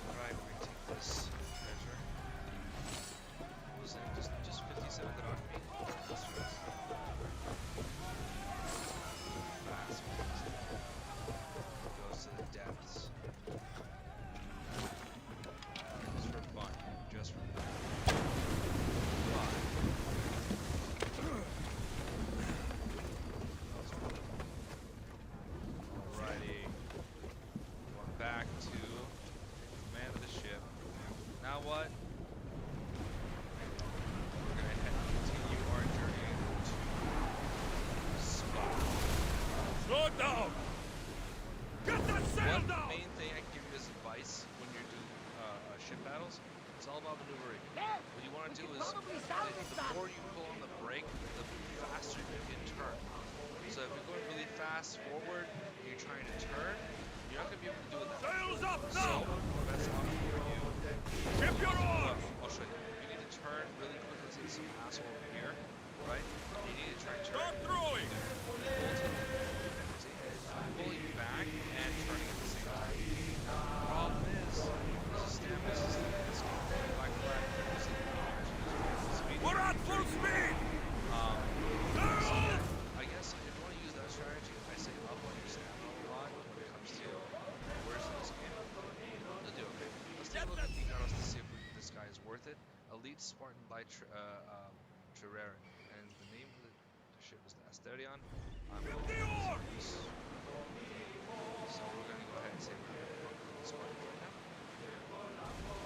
Alright, we take this treasure. What was it? Just 57 that on me? Fast. Goes to the depths. Just for fun. Just for fun. Alrighty. Going back to command of the ship. Now what? We're gonna continue our journey to Spot. Slow down! Get that sail One down! main thing I can give you as advice when you're doing ship battles, it's all about maneuvering. What you want to do is, the more you pull on the brake, the faster you can turn. So if you're going really fast forward, and you're trying to turn, you're not going to be able to do it that way. Sails up So, now! best option for you. Ship your oars! I'll show you. You need to turn really quickly to some asshole over here, right? You need to try and turn. Start throwing! Pulling back and turning at the same time. The problem is, there's a stamina system in this game. Black Flag using speed. We're at full speed! So I guess if you want to use that strategy, I say up on your stamina a lot when it comes to worse in this game. You'll do okay. Let's take a look at the Egaros to see if this guy is worth it. Elite Spartan by Trererin. And the name of the ship is the Asterion. Build the oars! So we're gonna go ahead and say we're gonna fuck with Spartan right now.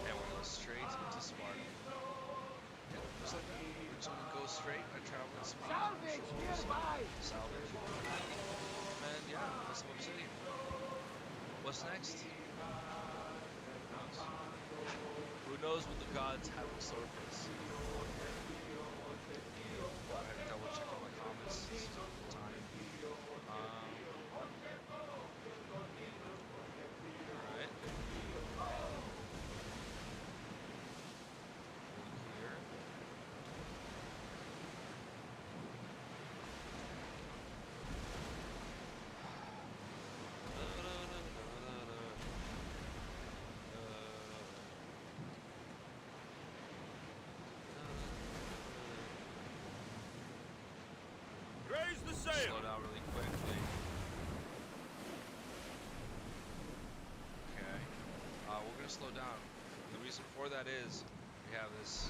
And we're gonna go straight into Spartan. Yeah, just like that. We're just gonna go straight and travel in Spartan. Salvage nearby! Salvage. And yeah, that's some obsidian. What's next? Who knows? Who knows what the gods have in store for us? I had to double check all my comments. This is all the time. Alright. Here. Raise the sail! Slow down really quickly. Okay. We're gonna slow down. The reason for that is we have this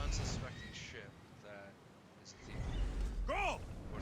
unsuspecting ship that is a thief. Go! We're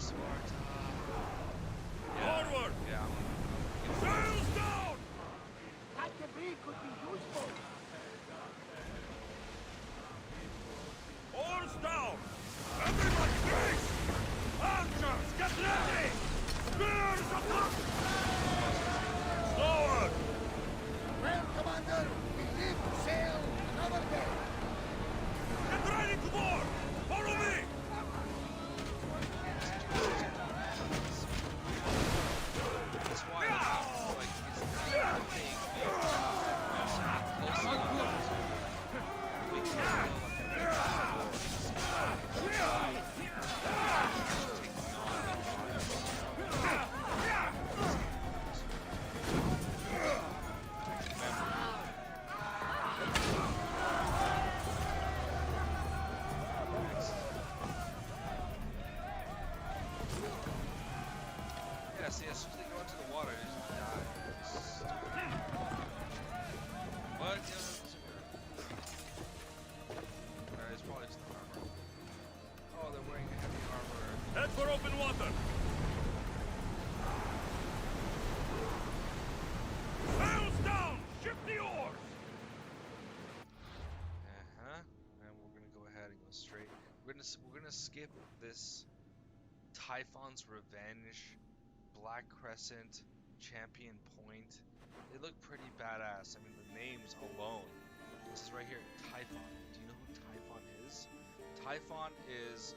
see, as soon as they go into the water, they just die. Stupid. What? Yeah, that's okay. It's probably just the armor. Oh, they're wearing heavy armor. Head for open water! Sails down! Ship the oars! Uh-huh. And we're gonna go ahead and go straight. We're gonna skip this Typhon's Revenge, Black Crescent, Champion Point. They look pretty badass. I mean, the names alone. This is right here, Typhon. Do you know who Typhon is? Typhon is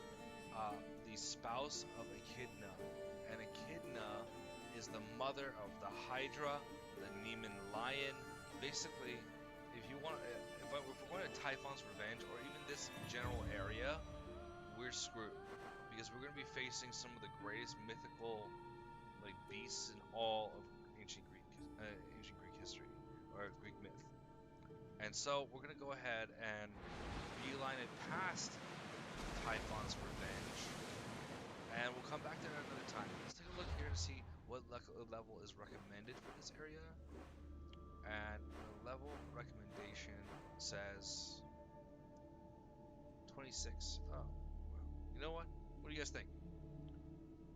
the spouse of Echidna, and Echidna is the mother of the Hydra, the Neiman Lion. Basically, if you want, if we're going to Typhon's Revenge or even this general area, we're screwed because we're going to be facing some of the greatest mythical like beasts in all of ancient Greek history or Greek myth. And so we're going to go ahead and beeline it past Typhon's Revenge, and we'll come back there another time. Let's take a look here to see what level is recommended for this area. And the level recommendation says 26. Oh, well, you know what? What do you guys think?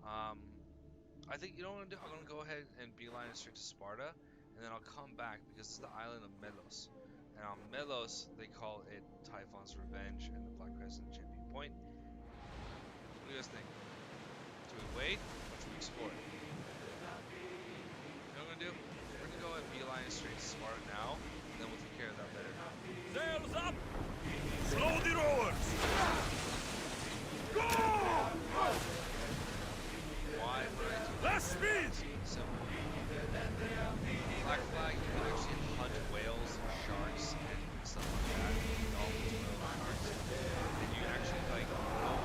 I think, you know what I'm gonna do? I'm gonna go ahead and beeline it straight to Sparta, and then I'll come back because this is the island of Melos. And on Melos, they call it Typhon's Revenge and the Black Crescent Champion Point. What do you guys think? Should we wait, or should we explore it? You know what I'm gonna do? We're gonna go ahead and beeline it straight to Sparta now, and then we'll take care of that later. Sails up! Slow the rowers! Go! Why would I do that? Less speed! So, Black Flag, you can actually hunt whales and sharks and stuff like that. Dolphins, whales, sharks. And you can actually like go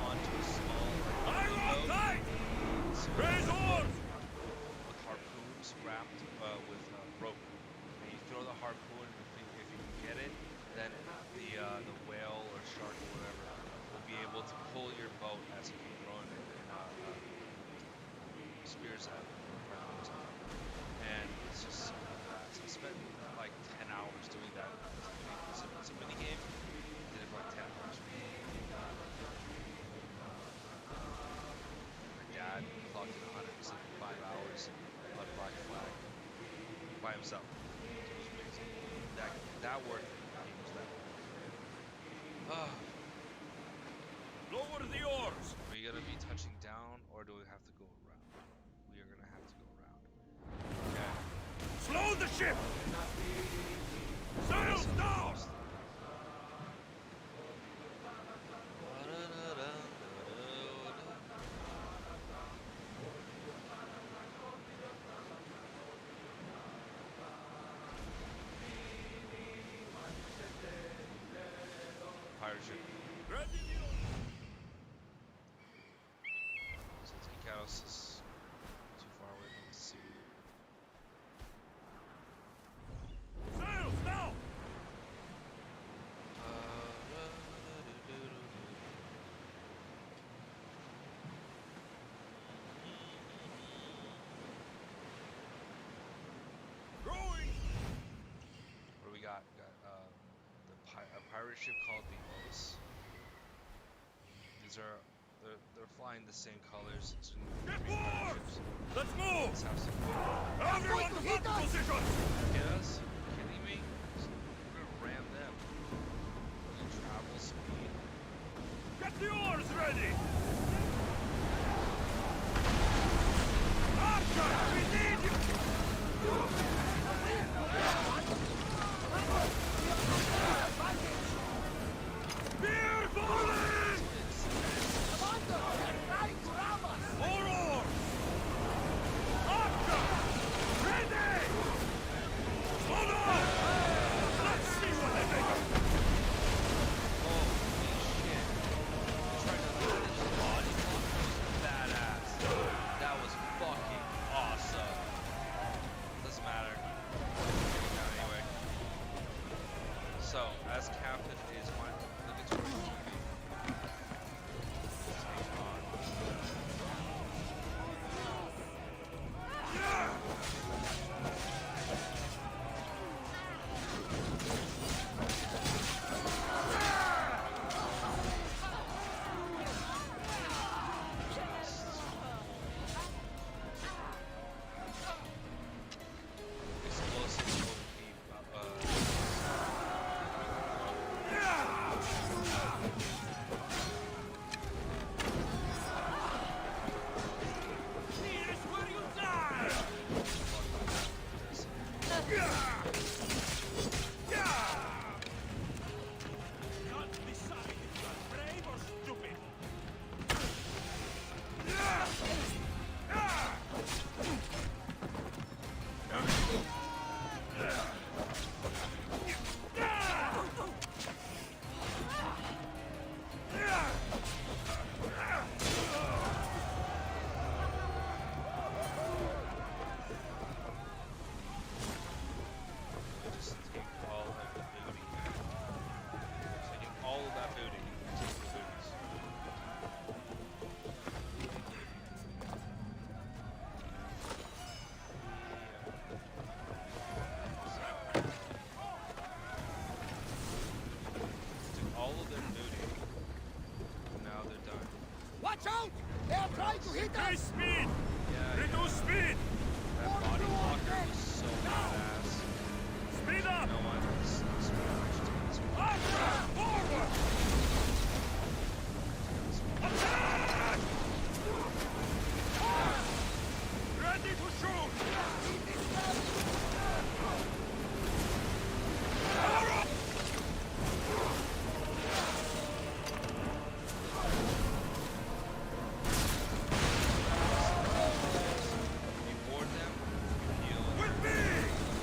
onto a small Iron boat tight! Raise oars! with harpoons wrapped with rope. And you throw the harpoon, if you can get it, then the whale or shark or whatever will be able to pull your boat as you keep throwing it in spears at harpoons. And it's just so fast. I spent like 10 hours doing that. It's a mini game. I did it for like 10 hours. My dad clocked in 175 hours on Black Flag by himself. It was amazing. That worth it. Lower the oars! Are we gonna be touching down, or do we have to go around? We are gonna have to go around. Okay. Slow the ship! Sails down! Pirate ship. Ready the Since Ikaros is too far away from the sea. Sails now! Rowing! What do we got? We got a pirate ship called the Odyssey. These are they're flying the same colors as Get Greek more! pirate ships. Let's move! Let's have some fun. Everyone to position! Get us? Are you kidding me? We're gonna ram them. We're gonna travel speed. Get the oars ready! Archer, we need you! Spear falling! More oars! Archer! Ready! Hold on! Let's see what they make of. Holy shit. They're trying to Increase speed! Yeah, Reduce speed! that body blocker was so badass. Speed up! You know what? This one should take this one. Archer! Forward! Attack! Ready to shoot! You board them, you heal. With me!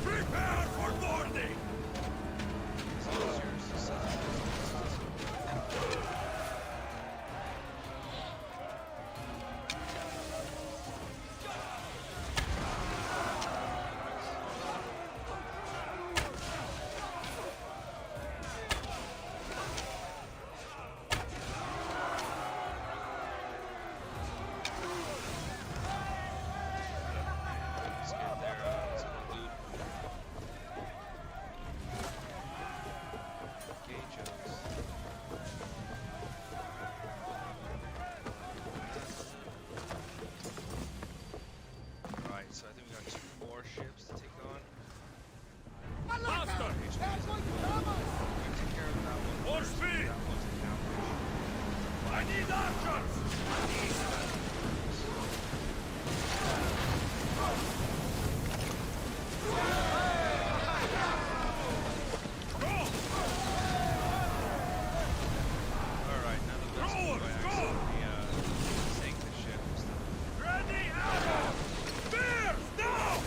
Prepare for boarding! So it's yours to set up. Let's get their loot. Gauchos. Right, so I think we got 2 more ships to take on. Faster! We're gonna take care of that one. More first. speed! That one's an ambush. I need archers! Go! Alright, now that that's Forward, I go! accidentally sank the ship and stuff. Ready, arrow! Spears, now!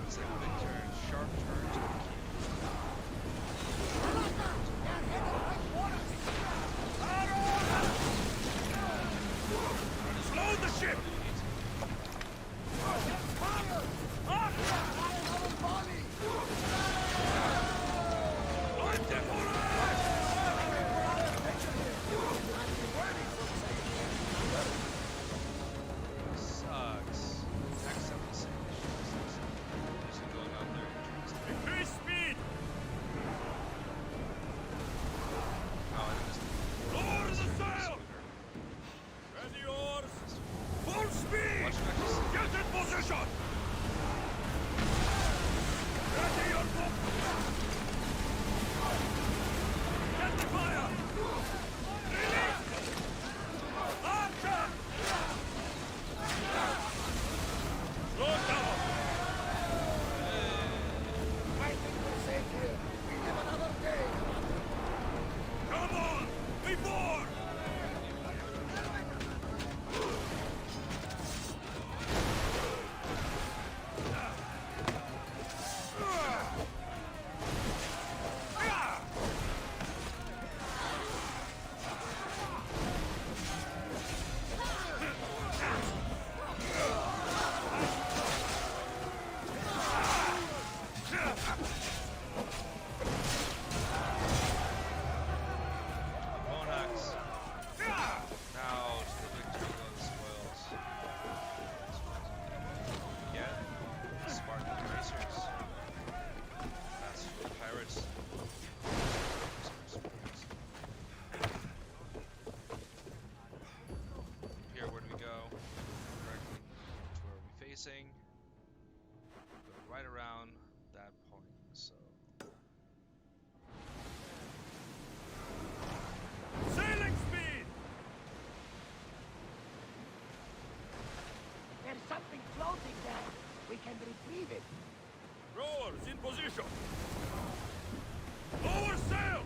It's like big turns, sharp turns are key. Slow the ship! Sucks. Accidentally sank the ship. Just going out there and trying to stay. Increase speed! Oh, I missed it. Lower the sail! Ready, oars! Full speed! Watch him actually sink. Get in position! Ready your book! Get the fire! Release! Archer! Slow down! Come on! We board! Monax. Now to the victory of the spoils. Again, Spartan Racers. That's for pirates. Here, where do we go? Directly to where are we facing? Go right around that point. So Sailing speed! There's something floating there. We can retrieve it. Rowers in position! Lower sail!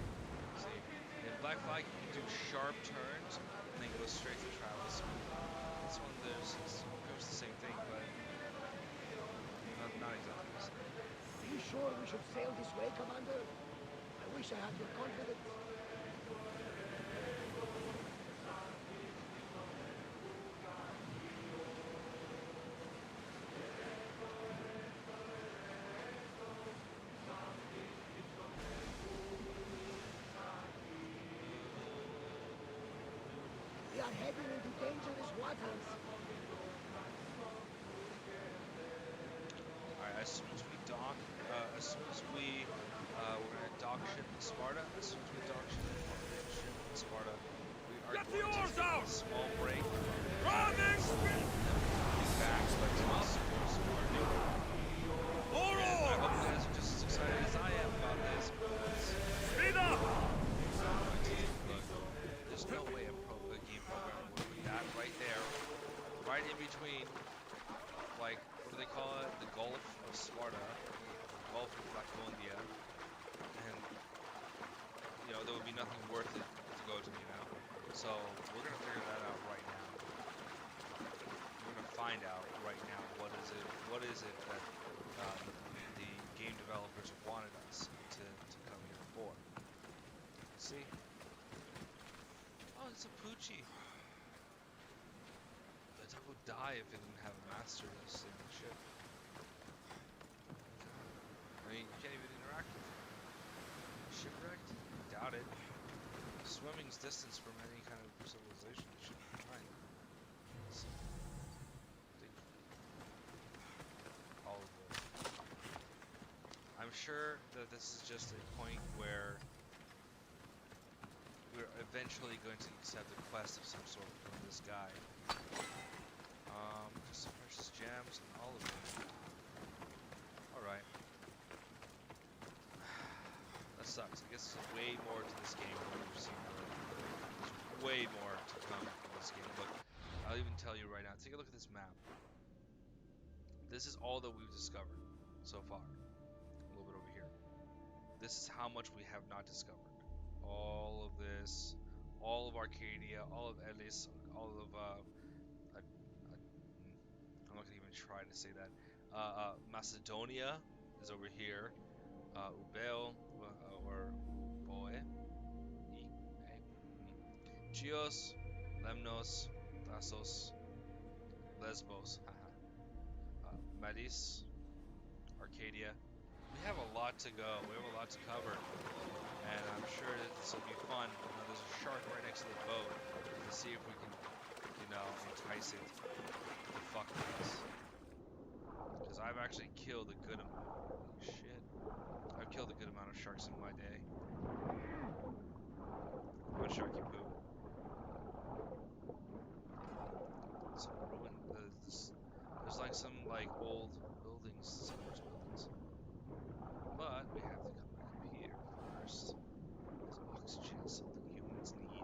see, in Black Flag you can do sharp turns and then go straight to travel speed. This one there's it's pretty much the same thing, but not exactly the same. Are you sure we should sail this way, Commander? I wish I had your confidence. We are heading into dangerous waters. Alright, as soon as we dock, as soon as we We're gonna dock ship in Sparta. As soon as we dock ship in Sparta, we are Get the going to oars take out! a small break from our Running! back to explore Sparta. More And I oars! hope you guys are just as excited as I am about this because Speed up! look, there's no way a game programmer would put that right there, right in between, like, what do they call it? The Gulf of Sparta, Gulf of Laconia, and, you know, there would be nothing worth it to go to, you know? So, we're gonna figure that out right now. We're gonna find out right now what is it that the game developers wanted us to come here for. See? Oh, it's a Poochie. The dog would die if it didn't have a master this ship. I mean, you can't even interact with it. Shipwrecked? Doubt it. Swimming's distance from any kind of civilization should be fine. So, all of it. I'm sure that this is just a point where we're eventually going to accept a quest of some sort from this guy. Just some precious gems and all of it. Alright. That sucks. I guess there's way more to this game than we've seen already. There's way more to come in this game. Look, I'll even tell you right now. Take a look at this map. This is all that we've discovered so far. A little bit over here. This is how much we have not discovered. All of this, all of Arcadia, all of Elis, all of I'm not gonna even try to say that. Macedonia is over here. Ubel or Boe, Chios, Lemnos, Thassos, Lesbos, Melis, Arcadia. We have a lot to go. We have a lot to cover. And I'm sure that this will be fun. You know, there's a shark right next to the boat. Let's see if we can, you know, entice it to fuck with us. Because I've actually killed a good amount. Holy shit. I've killed a good amount of sharks in my day. Come on, sharky poo. Some ruin. There's like some like old buildings, settlers buildings. But we have to come back up here first. Because oxygen is something humans need.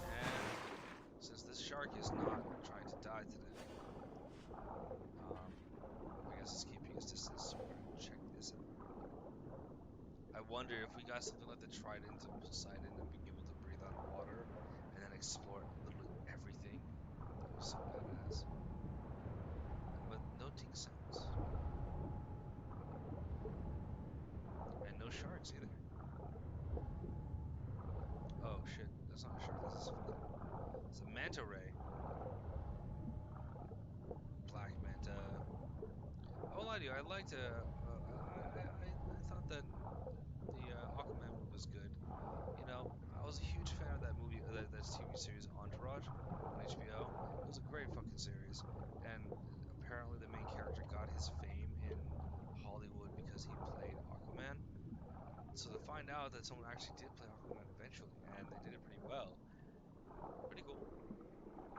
And since this shark is not trying to die today, I guess it's keeping its distance. So we're gonna check this out. I wonder if we got something like the Trident of Poseidon and being able to breathe underwater and then explore literally everything. That was so badass. But no tick sounds. And no sharks either. Oh shit, that's not a shark, this is it's a manta ray. Black manta. I won't lie to you, I liked I thought that the Aquaman movie was good. You know, I was a huge fan of that movie, that TV series Entourage on HBO. It was a great fucking series, and apparently the main character got his fame in Hollywood because he played Aquaman. So to find out that someone actually did play Aquaman eventually, and they did it pretty well, pretty cool.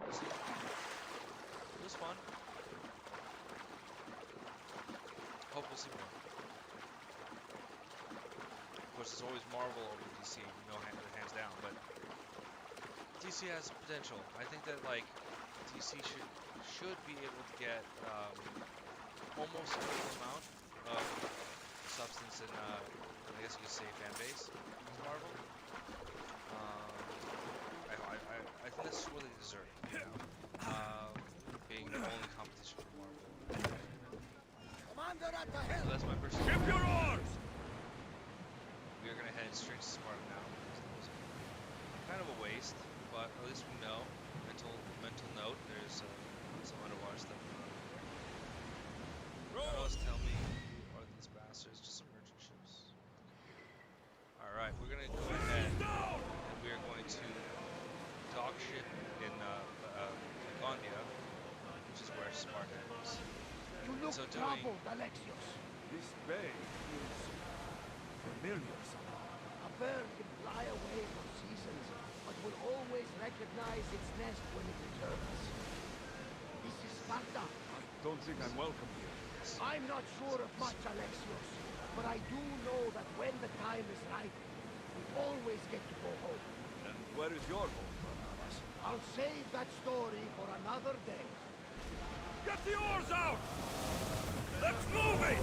It was fun. Hope we'll see more. Of course, there's always Marvel over DC, hands down, but DC has potential. I think that like DC should be able to get almost a equal amount of substance and I guess you could say fan base with Marvel. I think that's what they deserve, you know, being the only competition for Marvel. Commander at the helm! So that's my personal. Ship your oars! We are gonna head straight to Sparta now. It's kind of a waste, but at least we know. Mental note. There's some underwater stuff going on over there. Always tell me who are these bastards? Just some merchant ships. All right, we're gonna go ahead and we are going to dock ship in Laconia, which is where Sparta is. So troubled, Alexios. This bay is familiar somehow. A bird can fly away for seasons, but will always recognize its nest when it returns. This is Sparta. I don't think I'm welcome here. I'm not sure of much, Alexios, but I do know that when the time is right, we always get to go home. And where is your home, Barnabas? I'll save that story for another day. Get the oars out! Let's move it!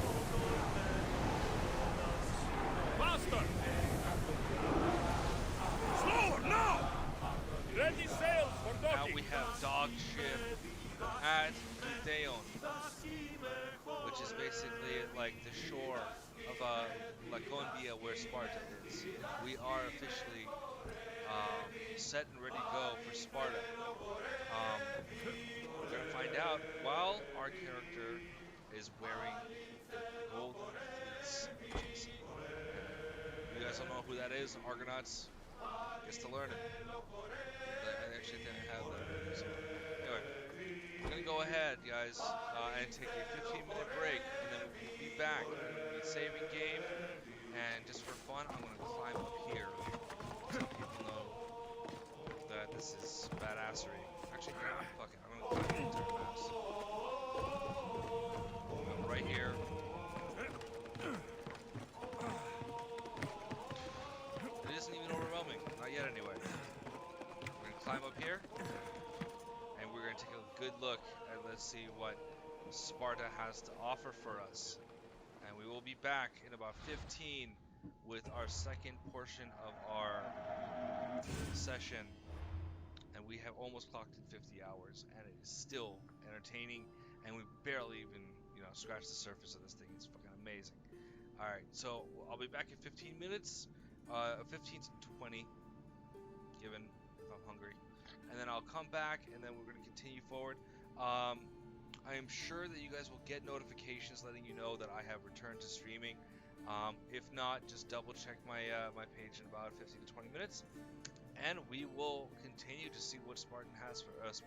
Faster! Slower, now! Ready sails for Now docking! we have dog ship at Gideon, which is basically like the shore of Laconia where Sparta is. We are officially set and ready to go for Sparta. We're going to find out while our character is wearing the golden fleece. You guys don't know who that is, Argonauts? Gets to learn it. I actually didn't have that. So, anyway, we're going to go ahead, guys, and take a 15-minute break, and then we'll be back. We're going to be saving game, and just for fun, I'm going to climb up here so people know that this is badassery. Actually, fuck it. I'm going to go ahead and turn the mouse. Go right here. It isn't even overwhelming. Not yet, anyway. We're going to climb up here, and we're going to take a good look at, let's see what Sparta has to offer for us. And we will be back in about 15 with our second portion of our session. And we have almost clocked in 50 hours, and it is still entertaining, and we barely even, scratched the surface of this thing. It's fucking amazing. Alright, so I'll be back in 15 minutes, 15 to 20, given if I'm hungry. And then I'll come back, and then we're going to continue forward. I am sure that you guys will get notifications letting you know that I have returned to streaming. If not, just double check my page in about 15 to 20 minutes. And we will continue to see what Sparta has for us.